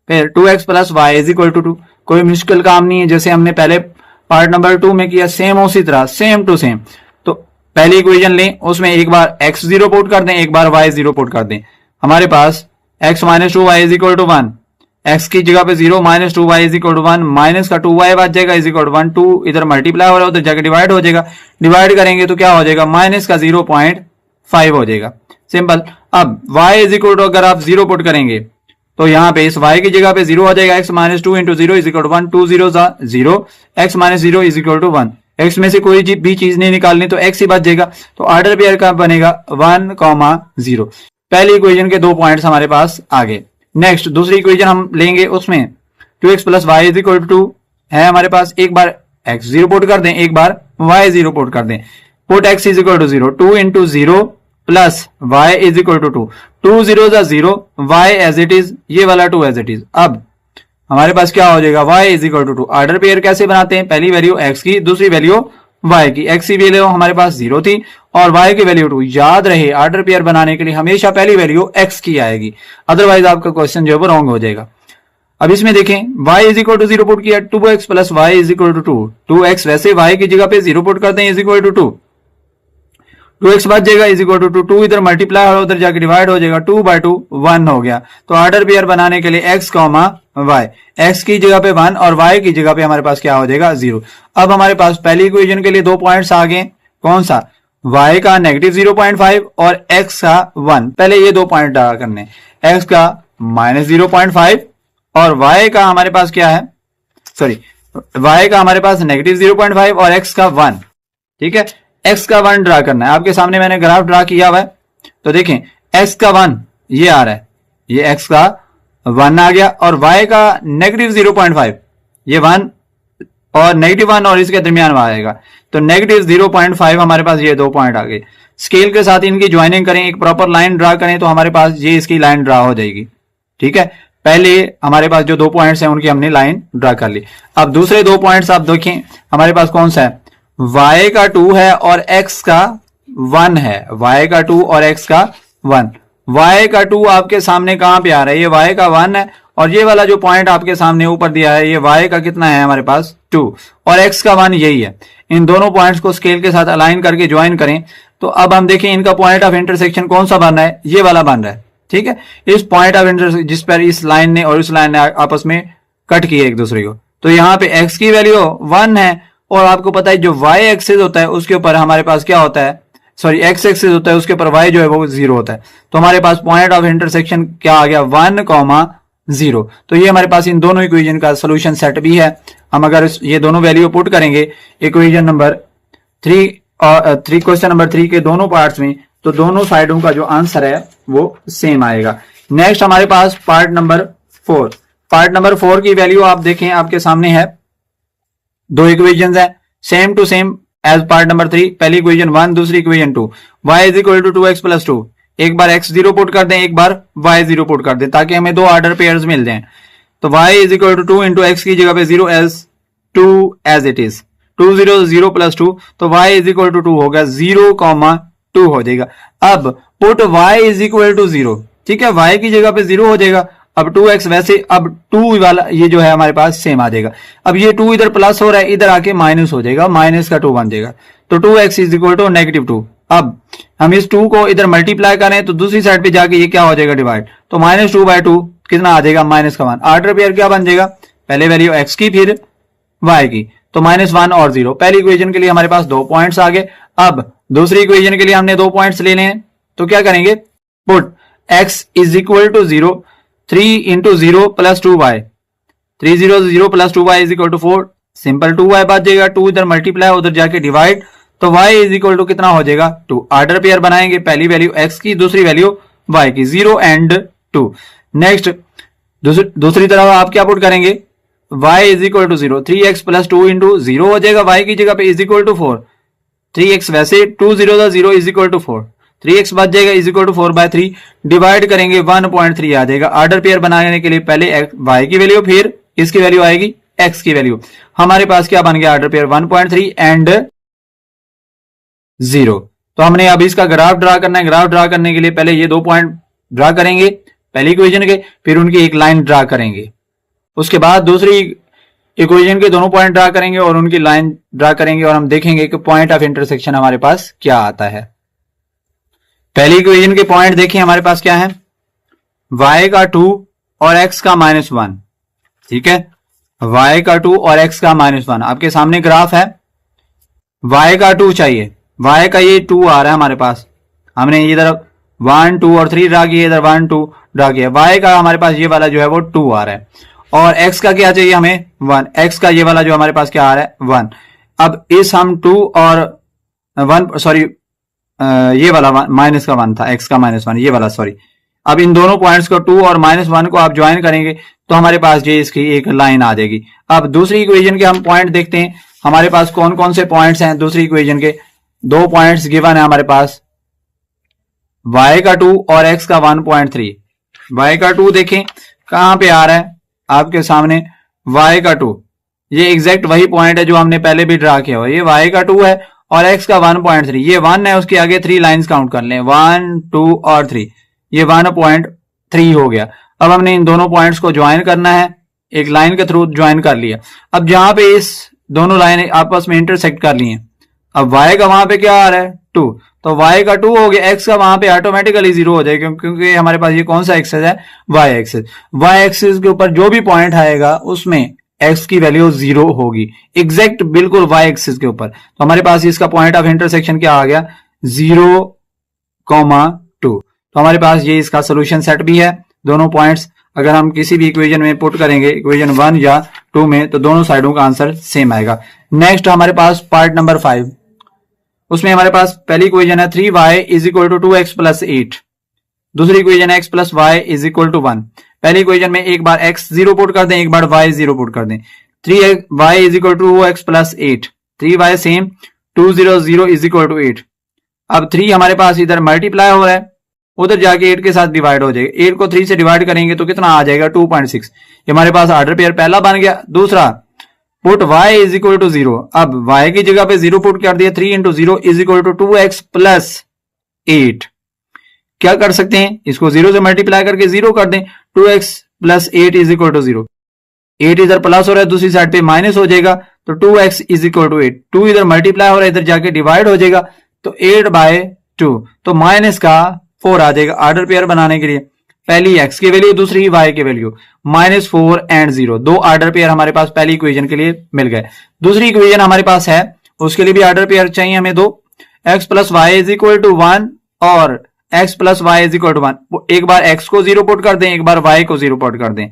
फिर 2x plus y is equal to 2। कोई मुश्किल काम नहीं है, जैसे हमने पहले पार्ट नंबर 2 में किया सेम उसी तरह सेम टू सेम। तो पहली इक्वेशन लें, उसमें एक बार x 0 पुट कर दें, एक बार y 0 पुट कर दें। हमारे पास x minus 2y is equal to 1, x की जगह पे 0 minus 2y is equal to 1, minus का 2y बच जाएगा इज इक्वल टू 1, 2 इधर मल्टीप्लाई हो रहा है उधर जाकर डिवाइड हो जाएगा, डिवाइड करेंगे तो क्या हो जाएगा माइनस का 0.5 हो जाएगा, सिंपल। अब y इज इक्वल टू अगर आप 0 पुट करेंगे तो यहाँ पे इस y की जगह पे 0 हो जाएगा, x minus 2 into 0 is equal to 1, 2 0 0, x minus 0 is equal to 1। x में से कोई भी चीज नहीं निकालनी तो x ही बच जाएगा, तो ऑर्डर पेयर का बनेगा 1,0। पहली इक्वेशन के 2 पॉइंट्स हमारे पास आ गए। नेक्स्ट दूसरी इक्वेशन हम लेंगे, उसमें 2x plus y is equal to 2 है हमारे पास। एक बार x 0 पुट कर दें, एक बार y 0 पुट कर दें। Put x is equal to 0, 2 into 0 plus y is equal to 2, 2 0 0, y as it is, ये वाला 2 एज इट इज। अब हमारे पास क्या हो जाएगा y is equal to 2। Order pair कैसे बनाते हैं, पहली वैल्यू x की, दूसरी वैल्यू y की। x की वैल्यू हमारे पास 0 थी और y की वैल्यू 2। याद रहे ऑर्डर पेयर बनाने के लिए हमेशा पहली वैल्यू x की आएगी, अदरवाइज आपका क्वेश्चन जो है वो रॉन्ग हो जाएगा। अब इसमें देखें y is equal to 0 put किया, 2x plus y is equal to 2, 2x वैसे y की जगह पे 0 पुट करते हैं इज इक्वल टू 2, 2x बच जाएगा इज इक्वल टू 2 इधर मल्टीप्लाई और उधर जाके डिवाइड हो जाएगा, 2/2 1 हो गया। तो ऑर्डर पेयर बनाने के लिए x, y, x की जगह पे 1 और y की जगह पे हमारे पास क्या हो जाएगा 0। अब हमारे पास पहली इक्वेशन के लिए 2 पॉइंट्स आ गए, कौन सा, y का -0.5 और x का 1। पहले ये 2 पॉइंट ड्रा करने, x का -0.5 और y का हमारे पास क्या है, सॉरी y का हमारे पास -0.5 और x का 1। ठीक है, x का 1 ड्रा करना है। आपके सामने मैंने ग्राफ ड्रा किया हुआ है, तो देखें x का 1 ये आ रहा है, ये x का 1 आ गया और y का -0.5 ये 1 और -1 और इसके दरमियान में आएगा, तो -0.5 हमारे पास ये 2 पॉइंट आ गए। स्केल के साथ इनकी ज्वाइनिंग करें, एक प्रॉपर लाइन ड्रा करें तो हमारे पास ये इसकी लाइन ड्रा हो जाएगी। ठीक है, पहले हमारे पास जो 2 पॉइंट्स हैं उनकी हमने लाइन ड्रा कर ली। अब दूसरे 2 पॉइंट्स आप देखें हमारे पास कौन सा है, y का 2 है और x का 1 है, y का 2 और x का 1। y का 2 आपके सामने कहां पे आ रहा है, ये y का 1 है और ये वाला जो पॉइंट आपके सामने ऊपर दिया है ये y का कितना है हमारे पास 2 और x का 1 यही है। इन दोनों पॉइंट्स को स्केल के साथ अलाइन करके ज्वाइन करें तो अब हम देखें इनका पॉइंट ऑफ इंटरसेक्शन कौन सा बन रहा है, ये वाला बन रहा है। ठीक है, इस पॉइंट ऑफ इंटरसेक्शन जिस पर इस लाइन ने और इस लाइन ने आपस में कट किए एक दूसरे को, तो यहाँ पे x की वैल्यू 1 है और आपको पता है जो y एक्सिस होता है उसके ऊपर हमारे पास क्या होता है, सॉरी x एक्सिस होता है उसके ऊपर y जो है वो 0 होता है। तो हमारे पास पॉइंट ऑफ इंटरसेक्शन क्या आ गया 1,0। तो ये हमारे पास इन दोनों इक्वेशन का सोल्यूशन सेट भी है। हम अगर ये दोनों वैल्यू पुट करेंगे इक्वेशन नंबर 3 और क्वेश्चन नंबर 3 के दोनों पार्ट्स में, तो दोनों साइडों का जो आंसर है वो सेम आएगा। नेक्स्ट हमारे पास पार्ट नंबर 4। पार्ट नंबर 4 की वैल्यू आप देखें आपके सामने है, 2 इक्वेशंस है same to same as part number 3। पहली इक्वेशन 1, दूसरी equation 2। y is equal to 2x plus 2। एक बार x 0 पुट कर दें, एक बार y 0 पुट कर दें ताकि हमें 2 ऑर्डर पेयर्स मिल जाएं। तो y is equal to 2 into x की जगह पे 0 as 2 as it is, 2 0 0 plus 2, तो y इज इक्वल टू 2 होगा 0,2 हो जाएगा। अब put y is equal to 0, ठीक है, y की जगह पे 0 हो जाएगा। अब 2x वैसे अब 2 वाला ये जो है हमारे पास सेम आ जाएगा। अब ये 2 इधर प्लस हो रहा है, इधर आके माइनस हो जाएगा, माइनस का 2 बन जाएगा। तो 2x इज इक्वल टू -2। अब हम इस 2 को इधर मल्टीप्लाई करें तो दूसरी साइड पे जाके ये क्या हो जाएगा डिवाइड, तो -2/2 कितना आ जाएगा -1। ऑर्डर पेयर क्या बन जाएगा, पहले वैल्यू x की फिर y की, तो -1 और 0। पहली इक्वेशन के लिए हमारे पास 2 पॉइंट्स आ गए। अब दूसरी इक्वेशन के लिए हमने 2 पॉइंट्स लेने हैं, तो क्या करेंगे, put x is equal to 0, 3 into 0 plus 2y, 3 0 0 plus 2y is equal to 4। Simple 2y बच जाएगा, 2 इधर मल्टीप्लाई उधर जाके डिवाइड, तो y इज इक्वल टू कितना हो जाएगा 2। ऑर्डर पेयर बनाएंगे, पहली वैल्यू x की, दूसरी वैल्यू y की, 0 एंड 2। नेक्स्ट दूसरी तरफ आप क्या पुट करेंगे, y is equal to 0, 3x plus 2 into 0 हो जाएगा, y की जगह पे इज इक्वल टू 4, 3x वैसे 2 0 0 इज इक्वल टू 4, 3x बच जाएगा इज इक्वल टू 4/3, डिवाइड करेंगे 1.3 आ जाएगा। ऑर्डर पेयर बनाने के लिए पहले y की वैल्यू फिर इसकी वैल्यू आएगी x की वैल्यू। हमारे पास क्या बन गया ऑर्डर पेयर 1.3 एंड 0। तो हमने अब इसका ग्राफ ड्रा करना है। ग्राफ ड्रा करने के लिए पहले ये 2 पॉइंट ड्रा करेंगे पहली इक्वेशन के, फिर उनकी एक लाइन ड्रा करेंगे, उसके बाद दूसरी इक्वेशन के दोनों पॉइंट ड्रा करेंगे और उनकी लाइन ड्रा करेंगे और हम देखेंगे कि पॉइंट ऑफ इंटरसेक्शन हमारे पास क्या आता है। पहली इक्वेशन के पॉइंट देखिए हमारे पास क्या है, y का 2 और x का -1। ठीक है, y का 2 और x का -1 आपके सामने ग्राफ है। y का 2 चाहिए, y का ये 2 आ रहा है हमारे पास, हमने इधर 1 2 और 3 ड्रा किया, इधर 1 2 ड्रा किया। y का हमारे पास ये वाला जो है वो 2 आ रहा है और x का क्या चाहिए हमें 1, x का ये वाला जो हमारे पास क्या आ रहा है 1। अब इस हम 2 और 1 सॉरी ये वाला माइनस का 1 था, x का -1 ये वाला सॉरी। अब इन दोनों पॉइंट्स को 2 और -1 को आप ज्वाइन करेंगे तो हमारे पास ये इसकी एक लाइन आ जाएगी। अब दूसरी इक्वेशन के हम पॉइंट देखते हैं, हमारे पास कौन कौन से पॉइंट्स हैं दूसरी इक्वेशन के। 2 पॉइंट्स गिवन है हमारे पास, y का 2 और x का 1.3। y का 2 देखें कहां पे आ रहा है आपके सामने, y का 2 ये एग्जैक्ट वही पॉइंट है जो हमने पहले भी ड्रा किया हुआ, ये y का 2 है और x का 1.3, ये 1 है, उसके आगे 3 लाइंस काउंट कर लें, 1 2 और 3, ये 1.3 हो गया। अब हमने इन दोनों पॉइंट्स को ज्वाइन करना है, एक लाइन के थ्रू ज्वाइन कर लिया। अब जहां पे इस दोनों लाइन आपस में इंटरसेक्ट कर ली हैं, अब y का वहां पे क्या आ रहा है 2, तो y का 2 हो गया, x का वहां पे ऑटोमेटिकली 0 हो जाएगा क्योंकि हमारे पास ये कौन सा एक्सेस है, y एक्सेस। y एक्सेस के ऊपर जो भी पॉइंट आएगा उसमें x की वैल्यू 0 होगी, एग्जैक्ट बिल्कुल y एक्सेस के ऊपर। तो हमारे पास इसका पॉइंट ऑफ इंटरसेक्शन क्या आ गया, 0,2। तो हमारे पास ये इसका सोल्यूशन सेट भी है। दोनों पॉइंट्स अगर हम किसी भी इक्वेशन में पुट करेंगे, इक्वेशन 1 या 2 में, तो दोनों साइडों का आंसर सेम आएगा। नेक्स्ट हमारे पास पार्ट नंबर 5, उसमें हमारे पास पहली इक्वेशन है 3y is equal to 2x plus 8। दूसरी इक्वेशन है x plus y is equal to 1। पहली इक्वेशन में एक बार x 0 पुट कर दें, एक बार y 0 पुट कर दें। 3y is equal to 2x plus 8, 3y same, 2 0 0 is equal to 8। अब 3 हमारे पास इधर मल्टीप्लाई हो रहा है, उधर जाके 8 के साथ डिवाइड हो जाएगा। 8 को 3 से डिवाइड करेंगे तो कितना आ जाएगा, 2.6। ये हमारे पास ऑर्डर पेयर पहला बन गया। दूसरा, put y is equal to 0। अब y की जगह पे 0 पुट कर दिया, 3 into 0 is equal to 2x plus 8। क्या कर सकते हैं, इसको 0 से मल्टीप्लाई करके 0 कर दें, 2x plus 8 is equal to 0। 8 इधर प्लस हो रहा है, दूसरी साइड पे माइनस हो जाएगा, तो 2x इज इक्वल टू 8। 2 इधर मल्टीप्लाई हो रहा है, इधर जाके डिवाइड हो जाएगा, तो 8/2, तो माइनस का 4 आ जाएगा। ऑर्डर पेयर बनाने के लिए पहली x की वैल्यू, दूसरी y की वैल्यू, -4 एंड 0, दो ऑर्डर पेयर हमारे पास पहली इक्वेशन के लिए मिल गए। दूसरी इक्वेशन हमारे पास है, उसके लिए भी ऑर्डर पेयर चाहिए हमें दो, x plus y is equal to 1 और x plus y is equal to 1। एक बार x को 0 पुट कर दें, एक बार y को 0 पुट कर दें।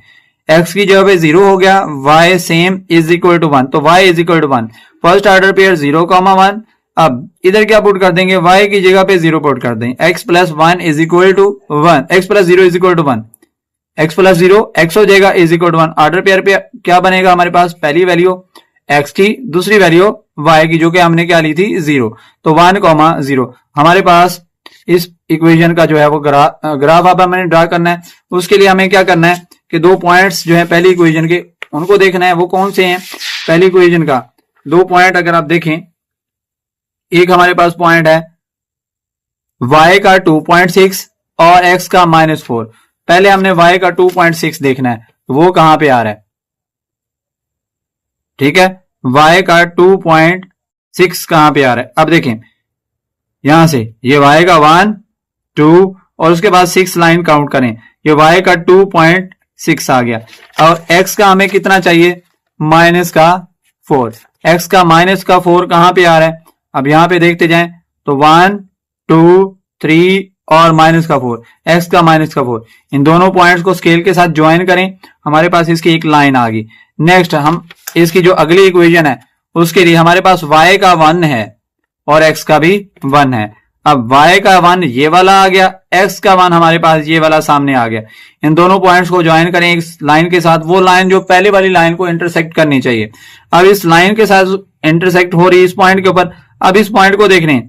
x की जगह पे 0 हो गया, y same is equal to 1, तो y is equal to 1। First order pair 0,1। अब इधर क्या पुट कर देंगे, y की जगह पे 0 पुट कर दें, x plus 1 is equal to 1, x plus 0 is equal to 1, x plus 0 x हो जाएगा is equal to 1। Order pair पे क्या बनेगा हमारे पास, पहली वैल्यू x की, दूसरी वैल्यू y की, जो कि हमने क्या ली थी 0, तो 1,0। हमारे पास इस इक्वेशन का जो है वो ग्राफ अब हमें ड्रा करना है। उसके लिए हमें क्या करना है कि दो पॉइंट्स जो है पहली इक्वेशन के, उनको देखना है वो कौन से हैं। पहली इक्वेशन का दो पॉइंट अगर आप देखें, एक हमारे पास पॉइंट है y का 2.6 और x का -4। पहले हमने y का 2.6 देखना है, तो वो कहां पे आ रहा है, ठीक है, y का 2.6 कहां पे आ रहा है। अब देखें यहां से ये y का 1 2 और उसके बाद 6 लाइन काउंट करें, ये y का 2.6 आ गया। और x का हमें कितना चाहिए, -4। x का -4 कहां पे आ रहा है, अब यहां पे देखते जाएं तो 1 2 3 और -4, x का -4। इन दोनों पॉइंट्स को स्केल के साथ ज्वाइन करें, हमारे पास इसकी एक लाइन आ गई। नेक्स्ट हम इसकी जो अगली इक्वेशन है उसके लिए हमारे पास y का 1 है और x का भी 1 है। अब y का 1 ये वाला आ गया, x का 1 हमारे पास ये वाला सामने आ गया। इन दोनों पॉइंट्स को ज्वाइन करें एक लाइन के साथ, वो लाइन जो पहले वाली लाइन को इंटरसेक्ट करनी चाहिए। अब इस लाइन के साथ इंटरसेक्ट हो रही है इस पॉइंट के ऊपर। अब इस पॉइंट को देखने,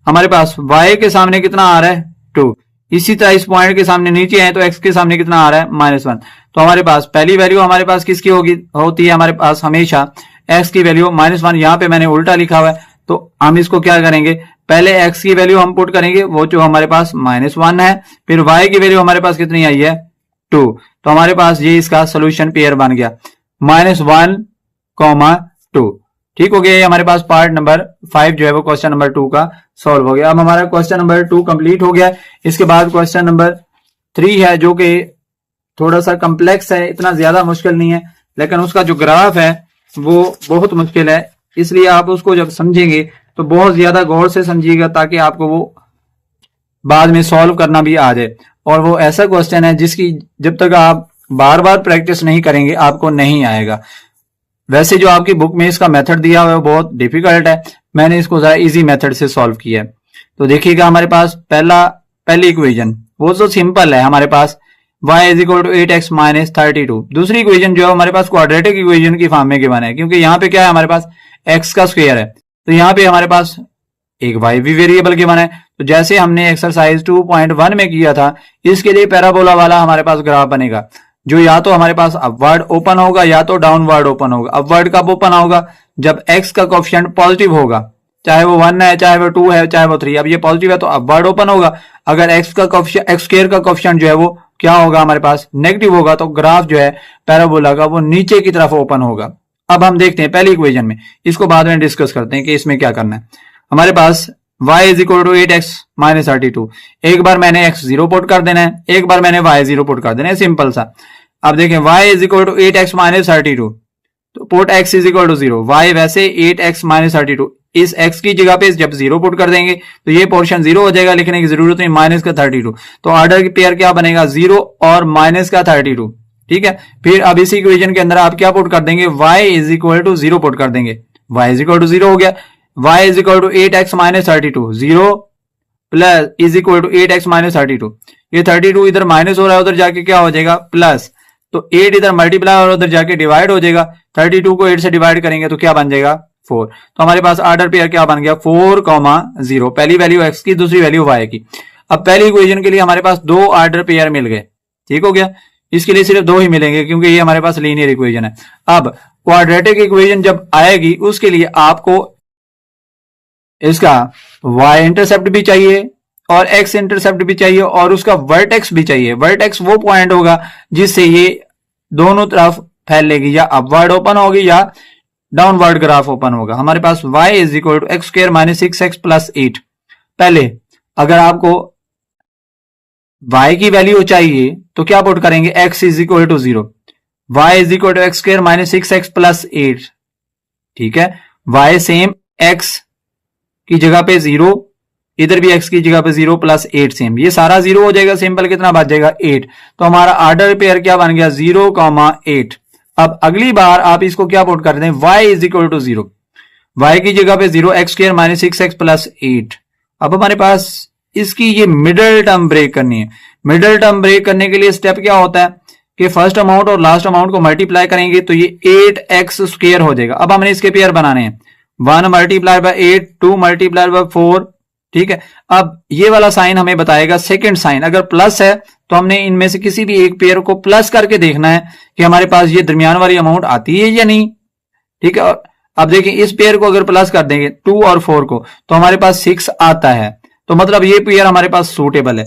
हमारे पास y के सामने कितना आ रहा है 2, इसी तरह इस पॉइंट के सामने नीचे है तो x के सामने कितना आ रहा है -1। तो हमारे पास पहली वैल्यू हमारे पास किसकी होती है, हमारे पास हमेशा x की वैल्यू -1। यहां पे मैंने उल्टा लिखा हुआ है, तो हम इसको क्या करेंगे, पहले x की वैल्यू हम पुट करेंगे, वो जो हमारे पास -1 है, फिर y की वैल्यू हमारे पास कितनी आई है 2। तो हमारे पास ये इसका सोल्यूशन पेयर बन गया, -1,2। ठीक हो गया, ये हमारे पास पार्ट नंबर 5 जो है वो क्वेश्चन नंबर 2 का सॉल्व हो गया। अब हमारा क्वेश्चन नंबर 2 कंप्लीट हो गया। इसके बाद क्वेश्चन नंबर 3 है, जो कि थोड़ा सा कम्प्लेक्स है, इतना ज्यादा मुश्किल नहीं है, लेकिन उसका जो ग्राफ है वो बहुत मुश्किल है, इसलिए आप उसको जब समझेंगे तो बहुत ज्यादा गौर से समझिएगा, ताकि आपको वो बाद में सॉल्व करना भी आ जाए। और वो ऐसा क्वेश्चन है जिसकी जब तक आप बार बार प्रैक्टिस नहीं करेंगे आपको नहीं आएगा। वैसे जो आपकी बुक में इसका मेथड दिया हुआ है वो बहुत डिफिकल्ट है, मैंने इसको जरा इजी मेथड से सॉल्व किया है। तो देखिएगा हमारे पास पहली इक्वेशन वो तो सिंपल है, हमारे पास y is equal to 8x minus 32। दूसरी इक्वेशन जो है हमारे पास क्वाड्रेटिक इक्वेशन की फॉर्म में गिवन है, क्योंकि यहाँ पे क्या है, हमारे पास x का स्क्वायर है, तो यहाँ पे हमारे पास एक y भी वेरिएबल गिवन है। तो जैसे हमने एक्सरसाइज 2.1 में किया था, इसके लिए पैराबोला वाला हमारे पास ग्राफ बनेगा, जो या तो हमारे पास अपवर्ड ओपन होगा या तो डाउनवर्ड ओपन होगा। अपवर्ड कब ओपन होगा, जब x का कोएफिशिएंट पॉजिटिव होगा, चाहे वो 1 है, चाहे वो 2 है, चाहे वो 3। अब ये पॉजिटिव है तो अपवर्ड ओपन होगा। अगर x स्क्वायर का कोएफिशिएंट जो है वो क्या होगा, हमारे पास नेगेटिव होगा, तो ग्राफ जो है पैराबोला का वो नीचे की तरफ ओपन होगा। अब हम देखते हैं पहली इक्वेशन में, इसको बाद में डिस्कस करते हैं कि इसमें क्या करना है। हमारे पास y is equal to 8x minus 32। एक बार मैंने x 0 पुट कर देना है, एक बार मैंने y 0 पुट कर देना है, सिंपल सा। अब देखें y is equal to 8x minus 32, तो put x is equal to 0, y वैसे 8x माइनस 32, इस x की जगह पे जब 0 पुट कर देंगे तो ये पोर्शन 0 हो जाएगा, लिखने की जरूरत नहीं, माइनस का 32। तो ऑर्डर की पेयर क्या बनेगा, 0 और माइनस का 32। ठीक है, फिर अब इसी इक्वेशन के अंदर आप क्या पुट कर देंगे, y is equal to 0 put कर देंगे, y इज इक्वल टू 0 हो गया, y is equal to 8x minus 32, 0 plus is equal to 8x minus 32। ये 32 इधर माइनस हो रहा है, उधर जाके क्या हो जाएगा प्लस, तो 8 इधर मल्टीप्लाई और उधर जाके डिवाइड हो जाएगा, 32 को 8 से डिवाइड करेंगे तो क्या बन जाएगा 4। तो हमारे पास ऑर्डर पेयर क्या बन गया 4,0, पहली वैल्यू x की, दूसरी वैल्यू y की। अब पहली इक्वेशन के लिए हमारे पास दो ऑर्डर पेयर मिल गए, ठीक हो गया, इसके लिए सिर्फ दो ही मिलेंगे क्योंकि ये हमारे पास लीनियर इक्वेशन है। अब क्वाड्रेटिक इक्वेशन जब आएगी उसके लिए आपको इसका y इंटरसेप्ट भी चाहिए और x इंटरसेप्ट भी चाहिए और उसका वर्टेक्स भी चाहिए। वर्टेक्स वो पॉइंट होगा जिससे ये दोनों तरफ फैलेगी, या अपवर्ड ओपन होगी या डाउनवर्ड ग्राफ ओपन होगा। हमारे पास y is equal to x square minus 6x plus 8। पहले अगर आपको y की वैल्यू चाहिए तो क्या पुट करेंगे, x is equal to 0, y is equal to x square minus 6x plus 8। ठीक है, y सेम x की जगह पे 0, इधर भी x की जगह पे 0 प्लस 8 सेम, ये सारा 0 हो जाएगा, सिंपल कितना बच जाएगा 8। तो हमारा ऑर्डर पेयर क्या बन गया 0,8। अब अगली बार आप इसको क्या पुट कर दें, y is equal to 0, y की जगह पे 0 x square minus 6x plus 8। अब हमारे पास इसकी ये मिडल टर्म ब्रेक करनी है। मिडल टर्म ब्रेक करने के लिए स्टेप क्या होता है कि फर्स्ट अमाउंट और लास्ट अमाउंट को मल्टीप्लाई करेंगे तो ये 8x स्क्वायर हो जाएगा। अब हमने इसके पेयर बनाने हैं, 1 मल्टीप्लाई बाय 8, 2 मल्टीप्लाई बाय 4। ठीक है, अब ये वाला साइन हमें बताएगा सेकंड साइन, अगर प्लस है तो हमने इनमें से किसी भी एक पेयर को प्लस करके देखना है कि हमारे पास ये दरमियान वाली अमाउंट आती है या नहीं। ठीक है, अब देखिए इस पेयर को अगर प्लस कर देंगे 2 और 4 को तो हमारे पास 6 आता है, तो मतलब ये पेयर हमारे पास सूटेबल है।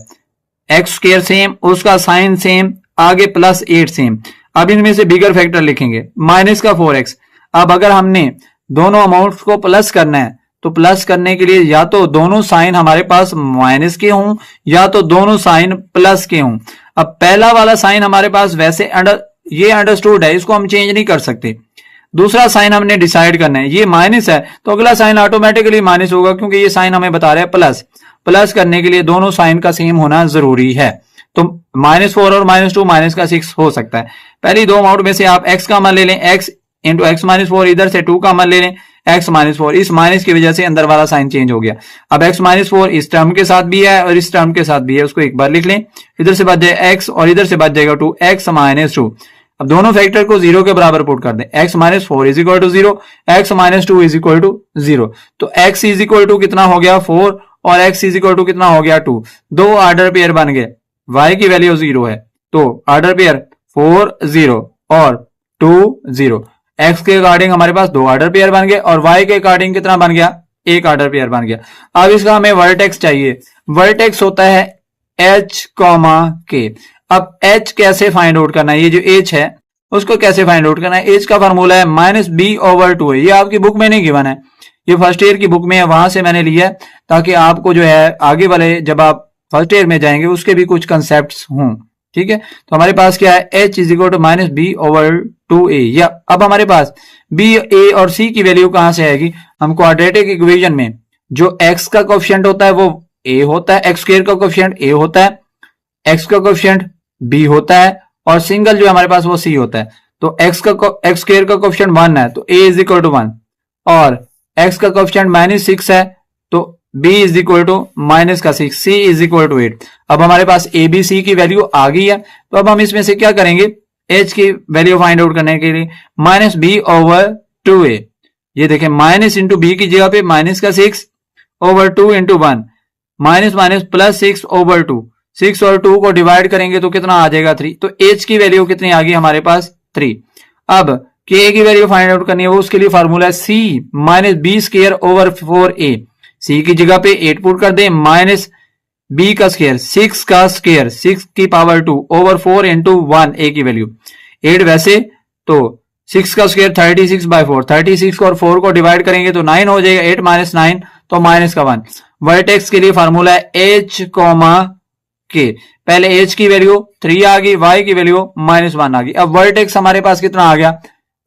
एक्स स्क्वायर सेम, उसका साइन सेम, आगे प्लस 8 सेम। अब इनमें से बिगर फैक्टर लिखेंगे, माइनस का 4x। अब अगर हमने दोनों अमाउंट्स को प्लस करना है तो प्लस करने के लिए या तो दोनों साइन हमारे पास माइनस के हों या तो दोनों साइन प्लस के हों। अब पहला वाला साइन हमारे पास वैसे ये अंडरस्टूड है, इसको हम चेंज नहीं कर सकते। दूसरा साइन हमने डिसाइड करना है, ये माइनस है तो अगला साइन ऑटोमेटिकली माइनस होगा क्योंकि ये साइन हमें बता रहा है प्लस। प्लस करने के लिए दोनों साइन का सेम होना जरूरी है, तो -4 और -2 माइनस का 6 हो सकता है। पहली दो अमाउंट में से आप x का मान ले लें, x इंटू एक्स माइनस 4, इधर से 2 का मान ले लें, x माइनस 4। इस माइनस की वजह से अंदर वाला साइन चेंज हो गया। अब x माइनस 4 इस टर्म के साथ भी है और इस टर्म के साथ भी है, उसको एक बार लिख लें। इधर से बच जाए x और इधर से बच जाएगा 2, x माइनस 2। अब दोनों फैक्टर को 0 के बराबर पुट कर दें, x minus 4 is equal to 0, x minus 2 is equal to 0। तो x इज इक्वल टू कितना हो गया 4 और x इज इक्वल टू कितना हो गया 2। दो ऑर्डर पेयर बन गए, y की वैल्यू 0 है तो ऑर्डर पेयर 4 0 और 2 0। x के अकॉर्डिंग हमारे पास दो ऑर्डर पेयर बन गए और y के अकॉर्डिंग कितना बन गया, एक ऑर्डर पेयर बन गया। अब इसका हमें वर्टेक्स चाहिए, वर्टेक्स होता है h, k। अब h कैसे फाइंड आउट करना है, ये जो h है उसको कैसे फाइंड आउट करना है, h का फॉर्मूला है -b/2 है। ये आपकी बुक में नहीं गिवन है, ये फर्स्ट ईयर की बुक में है, वहां से मैंने लिया है ताकि आपको जो है आगे वाले जब आप फर्स्ट ईयर में जाएंगे उसके भी कुछ कंसेप्ट हों। ठीक है, तो हमारे पास क्या है h is equal to -b/2a। या अब हमारे पास b, a और c की वैल्यू कहां से आएगी, हम क्वाड्रेटिक इक्वेशन में जो x का कोएफिशिएंट होता है वो a होता है, x स्क्वायर का कोएफिशिएंट a होता है, x का कोएफिशिएंट b होता है और सिंगल जो हमारे पास वो c होता है। तो x स्क्वायर का कोएफिशिएंट 1 है तो a इज इक्वल टू 1 और x का कोएफिशिएंट -6 है तो b is equal to minus का 6, c इज इक्वल टू 8। अब हमारे पास a b c की वैल्यू आ गई है, तो अब हम इसमें से क्या करेंगे, h की वैल्यू फाइंड आउट करने के लिए -b/2a। ये देखें माइनस इंटू b की जगह पे माइनस का 6 over 2 into 1, minus minus plus 6 over 2, 6 और 2 को डिवाइड करेंगे तो कितना आ जाएगा 3। तो h की वैल्यू कितनी आ गई हमारे पास 3। अब k की वैल्यू फाइंड आउट करनी है, वो उसके लिए फार्मूला है c minus b square over 4a। c की जगह पे 8 पुट कर दें, माइनस b का स्क्वायर 6 का स्क्वायर 6 की पावर 2 ओवर 4 इंटू 1 a की वैल्यू 8 वैसे तो 6 का स्क्वायर 36/4, 36 को और 4 को डिवाइड करेंगे तो 9 हो जाएगा, 8 माइनस 9 तो माइनस का 1, वर्टेक्स के लिए फार्मूला है h कॉमा के। पहले h की वैल्यू 3 आ गई, y की वैल्यू -1 आ गई। अब वर्टेक्स हमारे पास कितना आ गया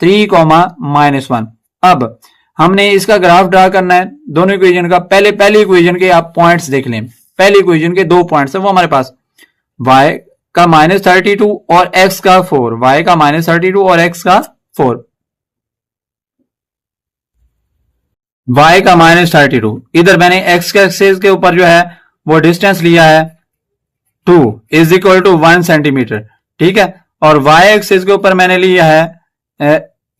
3 कॉमा -1। अब हमने इसका ग्राफ ड्रा करना है दोनों इक्वेशन का। पहली इक्वेशन के आप पॉइंट्स देख लें। पहली इक्वेशन के 2 पॉइंट्स है वो हमारे पास y का -32 और x का 4, y का -32 और x का 4, y का -32। इधर मैंने x के एक्सिस के ऊपर जो है वो डिस्टेंस लिया है 2 = 1 सेंटीमीटर, ठीक है। और y एक्सिस के ऊपर मैंने लिया है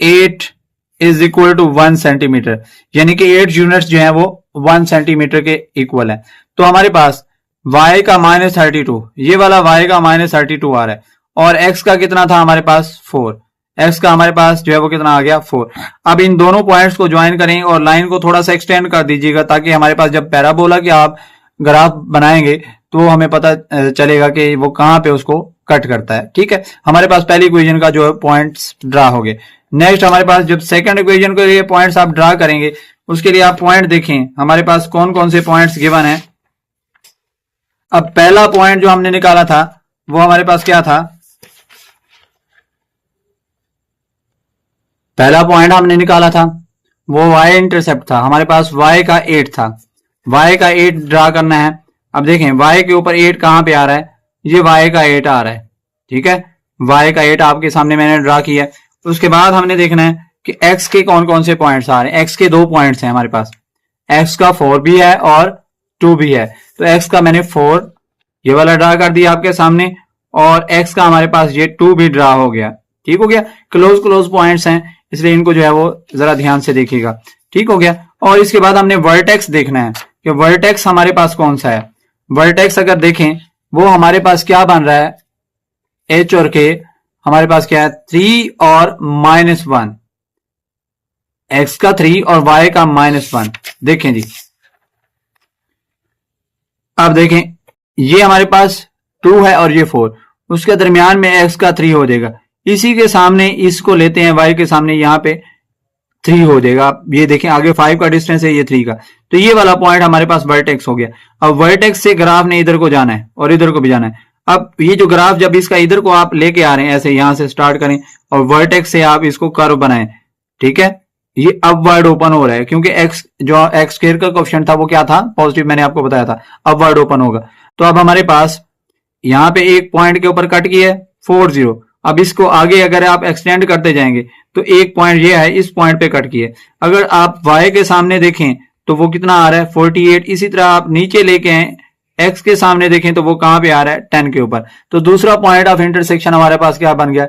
8 = 1 सेंटीमीटर, यानी कि 8 यूनिट्स जो है वो 1 सेंटीमीटर के इक्वल है। तो हमारे पास y का -32, ये वाला y का -32 आ रहा है, और x का कितना था हमारे पास 4, x का हमारे पास जो है वो कितना आ गया 4। अब इन दोनों पॉइंट्स को ज्वाइन करें और लाइन को थोड़ा सा एक्सटेंड कर दीजिएगा, ताकि हमारे पास जब पैराबोला के आप ग्राफ बनाएंगे तो हमें पता चलेगा कि वो कहां पे उसको कट करता है, ठीक है। हमारे पास पहली इक्वेशन का जो है पॉइंट्स ड्रा हो गए। नेक्स्ट हमारे पास जब सेकंड इक्वेशन के लिए पॉइंट्स आप ड्रा करेंगे, उसके लिए आप पॉइंट देखें हमारे पास कौन कौन से पॉइंट्स गिवन है। अब पहला पॉइंट जो हमने निकाला था वो हमारे पास क्या था, पहला पॉइंट हमने निकाला था वो y इंटरसेप्ट था। हमारे पास y का 8 था, y का 8 ड्रा करना है। अब देखें y के ऊपर 8 कहां पे आ रहा है, ये y का 8 आ रहा है, ठीक है। y का 8 आपके सामने मैंने ड्रा किया है। उसके बाद हमने देखना है कि x के कौन कौन से पॉइंट्स आ रहे हैं। x के 2 पॉइंट्स हैं हमारे पास, x का 4 भी है और 2 भी है। तो x का मैंने 4 ये वाला ड्रा कर दिया आपके सामने, और x का हमारे पास ये 2 भी ड्रा हो गया, ठीक हो गया। क्लोज पॉइंट्स हैं, इसलिए इनको जो है वो जरा ध्यान से देखिएगा, ठीक हो गया। और इसके बाद हमने वर्टेक्स देखना है कि वर्टेक्स हमारे पास कौन सा है। वर्टेक्स अगर देखें वो हमारे पास क्या बन रहा है, h और k हमारे पास क्या है 3 और -1, x का 3 और y का -1। देखें जी, अब देखें ये हमारे पास 2 है और ये 4, उसके दरमियान में x का 3 हो जाएगा। इसी के सामने इसको लेते हैं, y के सामने यहाँ पे 3 हो जाएगा। ये देखें आगे 5 का डिस्टेंस है, ये 3 का, तो ये वाला पॉइंट हमारे पास वर्टेक्स हो गया। अब वर्टेक्स से ग्राफ ने इधर को जाना है और इधर को भी जाना है। अब ये जो ग्राफ जब इसका इधर को आप लेके आ रहे हैं, ऐसे यहां से स्टार्ट करें और वर्टेक्स से आप इसको कर्व बनाएं, ठीक है। ये अपवर्ड ओपन हो रहा है क्योंकि एक्स जो एक्स स्क्वायर का कोएफिशिएंट था वो क्या था, पॉजिटिव, मैंने आपको बताया था, अपवर्ड ओपन होगा। तो अब हमारे पास यहाँ पे एक पॉइंट के ऊपर कट किया है 4 0। अब इसको आगे अगर आप एक्सटेंड करते जाएंगे तो एक पॉइंट ये है, इस पॉइंट पे कट किए। अगर आप y के सामने देखें तो वो कितना आ रहा है 48। इसी तरह आप नीचे लेके आए, x के सामने देखें तो वो कहां पे आ रहा है 10 के ऊपर। तो दूसरा पॉइंट ऑफ इंटरसेक्शन हमारे पास क्या बन गया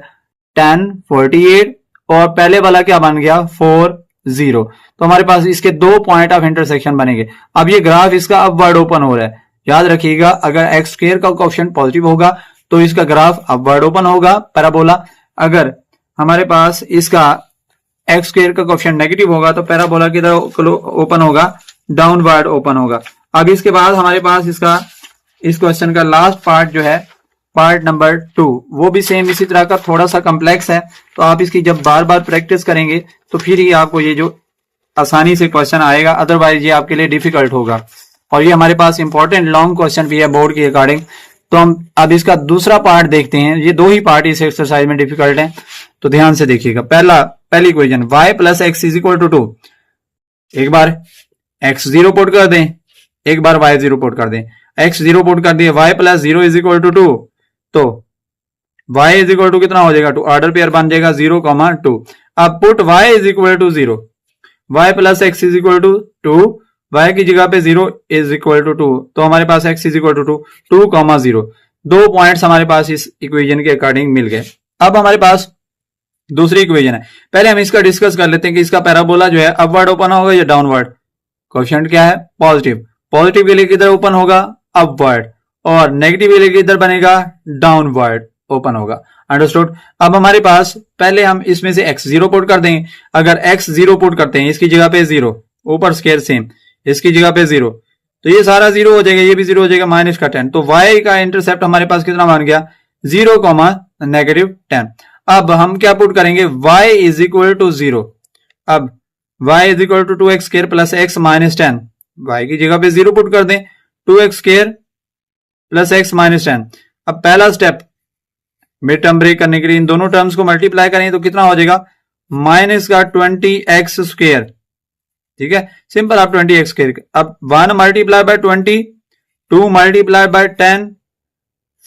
10 48, और पहले वाला क्या बन गया 4 0। तो हमारे पास इसके 2 पॉइंट ऑफ इंटरसेक्शन बनेंगे। अब ये ग्राफ इसका अपवर्ड ओपन हो रहा है, याद रखिएगा अगर एक्स स्क्वायर का कोएफिशिएंट पॉजिटिव होगा तो इसका ग्राफ अपवर्ड ओपन होगा पैराबोला। अगर हमारे पास इसका एक्स स्क्वायर का कोएफिशिएंट नेगेटिव होगा तो पैराबोला की तरह ओपन होगा, डाउनवर्ड ओपन होगा। अब इसके बाद हमारे पास इसका इस क्वेश्चन का लास्ट पार्ट जो है पार्ट नंबर 2, वो भी सेम इसी तरह का थोड़ा सा कॉम्प्लेक्स है। तो आप इसकी जब बार बार प्रैक्टिस करेंगे तो फिर ही आपको ये जो आसानी से क्वेश्चन आएगा, अदरवाइज ये आपके लिए डिफिकल्ट होगा। और ये हमारे पास इंपॉर्टेंट लॉन्ग क्वेश्चन भी है बोर्ड के अकॉर्डिंग। तो हम अब इसका दूसरा पार्ट देखते हैं। ये 2 ही पार्ट इस एक्सरसाइज में डिफिकल्ट हैं, तो ध्यान से देखिएगा। पहली इक्वेशन y + x = 2। एक बार x 0 पुट कर दें, एक बार y 0 पुट कर दें। x 0 पुट कर दिए, y + 0 = 2, तो y = कितना हो जाएगा 2, ऑर्डर पेयर बन जाएगा 0, 2। अब put y = 0, y + x = 2, y की जगह पे 0 = 2, तो हमारे पास x = 2, 2, 0। 2 पॉइंट्स हमारे पास इस इक्वेशन के अकॉर्डिंग मिल गए। अब हमारे पास दूसरी इक्वेशन है, पहले हम इसका डिस्कस कर लेते हैं कि इसका पैराबोला जो है अपवर्ड ओपन होगा या डाउनवर्ड। कोएफिशिएंट क्या है पॉजिटिव, पॉजिटिव के लिए किधर ओपन होगा अपवर्ड, और नेगेटिव के लिए किधर बनेगा डाउनवर्ड ओपन होगा। अंडरस्टूड। अब हमारे पास पहले हम इसमें से x 0 पुट कर देंगे। अगर x 0 पुट करते हैं, इसकी जगह पे 0, ऊपर स्क्वायर सेम, इसकी जगह पे 0, तो ये सारा 0 हो जाएगा, ये भी 0 हो जाएगा, माइनस का 10। तो y का इंटरसेप्ट हमारे पास कितना बन गया 0, -10। अब हम क्या पुट करेंगे y = 0। अब y = 2x² + x - 10, y की जगह पे 0 पुट कर दें, 2x square plus x minus 10। अब पहला स्टेप मिड टर्म ब्रेक करने के लिए इन दोनों टर्म्स को मल्टीप्लाई करें तो कितना हो जाएगा, माइनस का 20x स्क्वायर। ठीक है, सिंपल, आप 20x स्क्वायर, अब 1 multiply by 20, 2 multiply by 10,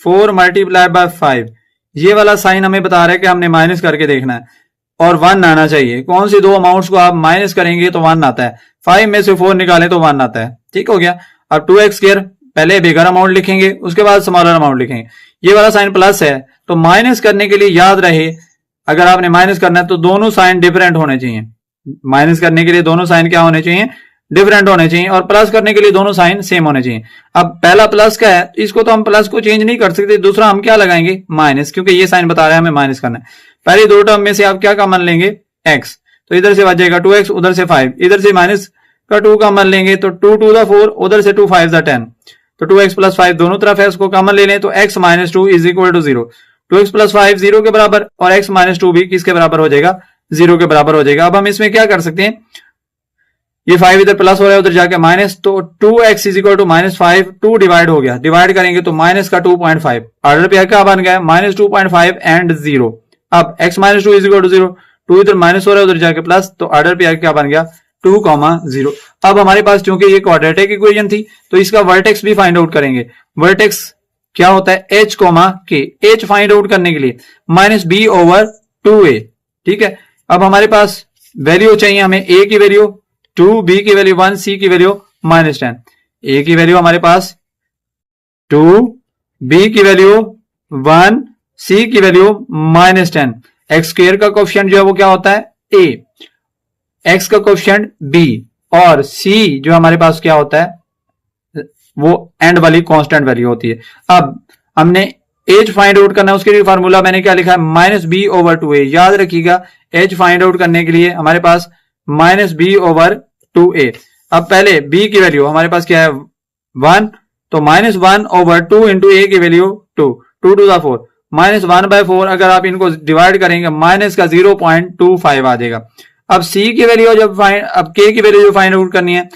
4 multiply by 5। ये वाला साइन हमें बता रहा है कि हमने माइनस करके देखना है और 1 आना चाहिए। कौन सी दो अमाउंट्स को आप माइनस करेंगे तो 1 आता है, 5 में से 4 निकालें तो 1 आता है। ठीक हो गया। अब 2x स्क्वायर पहले बिगर अमाउंट लिखेंगे, उसके बाद स्मॉलर अमाउंट लिखेंगे। ये वाला साइन प्लस है तो माइनस करने के लिए याद रहे, अगर आपने माइनस करना है तो दोनों साइन डिफरेंट होने चाहिए। माइनस करने के लिए दोनों साइन क्या होने चाहिए, डिफरेंट होने चाहिए, और प्लस करने के लिए दोनों साइन सेम होने चाहिए। अब पहला प्लस का है, इसको तो हम प्लस को चेंज नहीं कर सकते, दूसरा हम क्या लगाएंगे, माइनस, क्योंकि ये साइन बता रहा है हमें माइनस करना है। पहले दो टर्म में से आप क्या कॉमन लेंगे, x, तो इधर से बच जाएगा 2x, उधर से 5, इधर से माइनस का 2 कॉमन लेंगे तो 2 to the 4, उधर से 2 5 the 10, तो 2x प्लस 5 दोनों तरफ है, उसको कॉमन ले लें तो x minus 2 is equal to 0। 2x plus 5 0 के बराबर और x माइनस 2 भी किसके बराबर हो जाएगा, 0 के बराबर हो जाएगा। अब हम इसमें क्या कर सकते हैं, ये 5 इधर प्लस हो रहा है, उधर जाके माइनस, तो 2x is equal to minus 5, 2 divide हो गया, डिवाइड करेंगे तो माइनस का 2.5, ऑर्डर पे क्या बन गया, माइनस 2.5 एंड 0। अब x minus 2 is equal to 0, 2 इधर माइनस हो रहा है, उधर जाके प्लस, तो ऑर्डर पे क्या बन गया, 2,0। अब हमारे पास क्योंकि ये क्वाड्रेटिक इक्वेशन थी तो इसका वर्टेक्स भी फाइंड आउट करेंगे। वर्टेक्स क्या होता है, h, k। h find out करने के लिए माइनस b ओवर 2a। ठीक है, अब हमारे पास वैल्यू चाहिए हमें, a की वैल्यू 2, b की वैल्यू 1, c की वैल्यू माइनस 10। a की वैल्यू हमारे पास 2, b की वैल्यू 1, c की वैल्यू माइनस 10। एक्स स्क्वायर का कोएफिशिएंट जो है वो क्या होता है, a, x का कोएफिशिएंट b, और c जो हमारे पास क्या होता है, वो एंड वाली कांस्टेंट वैल्यू होती है। अब हमने h फाइंड आउट करना है, उसके लिए फार्मूला मैंने क्या लिखा है, माइनस b ओवर 2a। याद रखिएगा h फाइंड आउट करने के लिए हमारे पास माइनस b ओवर 2a। अब पहले b की वैल्यू हमारे पास क्या है, 1, तो माइनस 1 ओवर 2 इंटू a की वैल्यू 2, 2 टू द 4, माइनस 1/4। अगर आप इनको डिवाइड करेंगे माइनस का 0.25 आ जाएगा। अब c की वैल्यू अब k की वैल्यू जो फाइंड आउट करनी है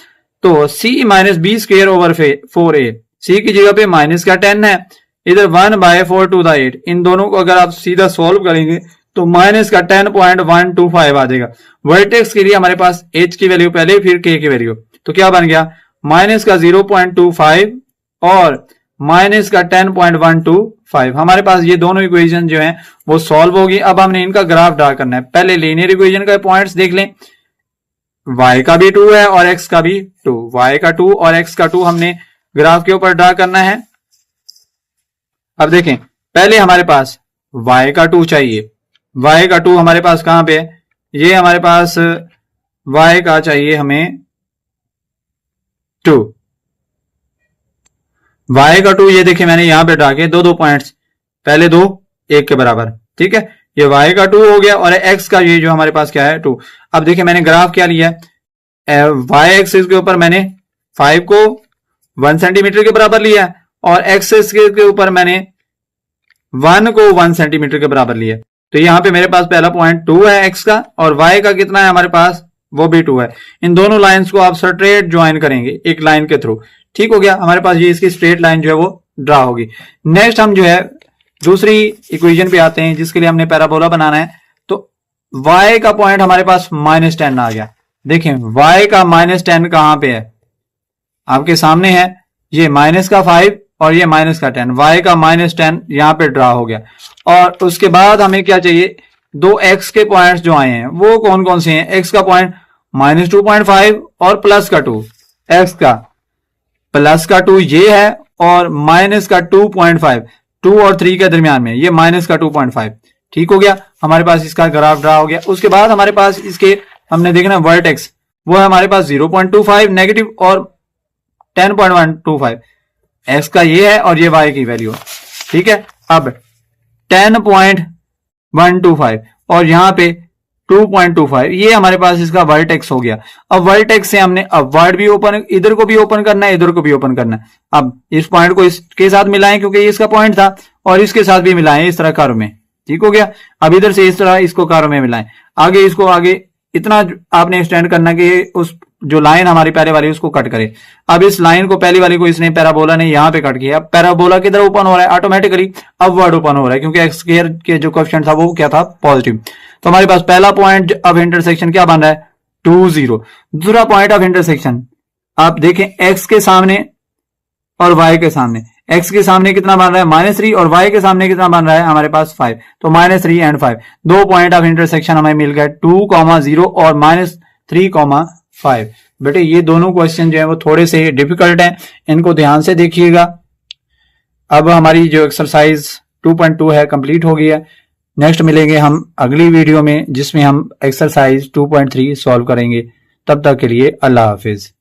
तो c minus b square over 4a, c की जगह पे माइनस का 10 है, इधर 1/4 टू द 8। इन दोनों को अगर आप सीधा सॉल्व करेंगे तो माइनस का 10.125 आ जाएगा। वर्टेक्स के लिए हमारे पास h की वैल्यू पहले, फिर k की वैल्यू, तो क्या बन गया, माइनस का 0.25 और माइनस का 10.125। हमारे पास ये दोनों इक्वेशन जो हैं वो सॉल्व होगी। अब हमने इनका ग्राफ ड्रा करना है। पहले लीनियर इक्वेशन का पॉइंट्स देख लें, y का भी 2 है और x का भी 2, y का 2 और x का 2 हमने ग्राफ के ऊपर ड्रा करना है। अब देखें, पहले हमारे पास y का 2 चाहिए, y का 2 हमारे पास कहां पे है, ये हमारे पास y का चाहिए हमें 2, y का 2, ये देखिए मैंने यहां पे ड्रा किया दो पॉइंट्स, पहले 2 1 के बराबर। ठीक है, ये y का 2 हो गया और x का ये जो हमारे पास क्या है 2। अब देखिए मैंने ग्राफ क्या लिया है, y एक्सिस के ऊपर मैंने 5 को 1 सेंटीमीटर के बराबर लिया है और x एक्सिस के ऊपर मैंने 1 को 1 सेंटीमीटर के बराबर लिया। तो यहाँ पे मेरे पास पहला पॉइंट 2 है x का, और y का कितना है हमारे पास, वो भी 2 है। इन दोनों लाइंस को आप स्ट्रेट ज्वाइन करेंगे एक लाइन के थ्रू। ठीक हो गया, हमारे पास ये इसकी स्ट्रेट लाइन जो है वो ड्रा होगी। नेक्स्ट हम जो है दूसरी इक्वेशन पे आते हैं जिसके लिए हमने पैराबोला बनाना है। तो y का पॉइंट हमारे पास माइनस 10 आ गया। देखें y का माइनस 10 कहां पे है, आपके सामने है, ये माइनस का 5 और ये माइनस का 10, y का माइनस 10 यहां पे ड्रा हो गया। और उसके बाद हमें क्या चाहिए, दो x के पॉइंट्स जो आए हैं वो कौन कौन से हैं, x का पॉइंट माइनस 2.5 और प्लस का 2, x का प्लस का 2 ये है और माइनस का 2.5, 2 और 3 के दरमियान में ये माइनस का 2.5। ठीक हो गया, हमारे पास इसका ग्राफ ड्रा हो गया। उसके बाद हमारे पास इसके हमने देखना वर्टेक्स, वो है हमारे पास 0.25 नेगेटिव और 10.125, एक्स का ये है और ये वाई की वैल्यू। ठीक है, अब 10.125 और यहां पे 2.25, ये हमारे पास इसका वर्टेक्स हो गया। अब वर्टेक्स से हमने अपवर्ड भी ओपन, इधर को भी ओपन करना है, इधर को भी ओपन करना है। अब इस पॉइंट को इसके साथ मिलाएं क्योंकि ये इसका पॉइंट था, और इसके साथ भी मिलाएं इस तरह कर्व में। ठीक हो गया, अब इधर से इस तरह इसको कर्व में मिलाएं, आगे इसको आगे इतना आपने एक्सटेंड करना कि उस जो लाइन हमारी पहले वाली उसको कट करे। अब इस लाइन को पहली वाली को इसने पैराबोला ने यहां पे कट किया। पैराबोला किधर ओपन हो रहा है, ऑटोमेटिकली अपवर्ड ओपन हो रहा है, क्योंकि एक्स स्क्वायर के जो कोएफिशिएंट था वो क्या था, पॉजिटिव। तो हमारे पास पहला पॉइंट ऑफ इंटरसेक्शन क्या बन रहा है, 2 0। दूसरा पॉइंट ऑफ इंटरसेक्शन आप देखें एक्स के सामने और वाई के सामने, एक्स के सामने कितना बन रहा है -3 और वाई के सामने कितना बन रहा है हमारे पास 5। तो -3 एंड 5 दो पॉइंट ऑफ इंटरसेक्शन हमें मिल गए 2, 0 और -3, 5। बेटे ये दोनों क्वेश्चन जो है वो थोड़े से डिफिकल्ट हैं, इनको ध्यान से देखिएगा। अब हमारी जो एक्सरसाइज 2.2 है कंप्लीट हो गई है। नेक्स्ट मिलेंगे हम अगली वीडियो में जिसमें हम एक्सरसाइज 2.3 सॉल्व करेंगे। तब तक के लिए अल्लाह हाफिज।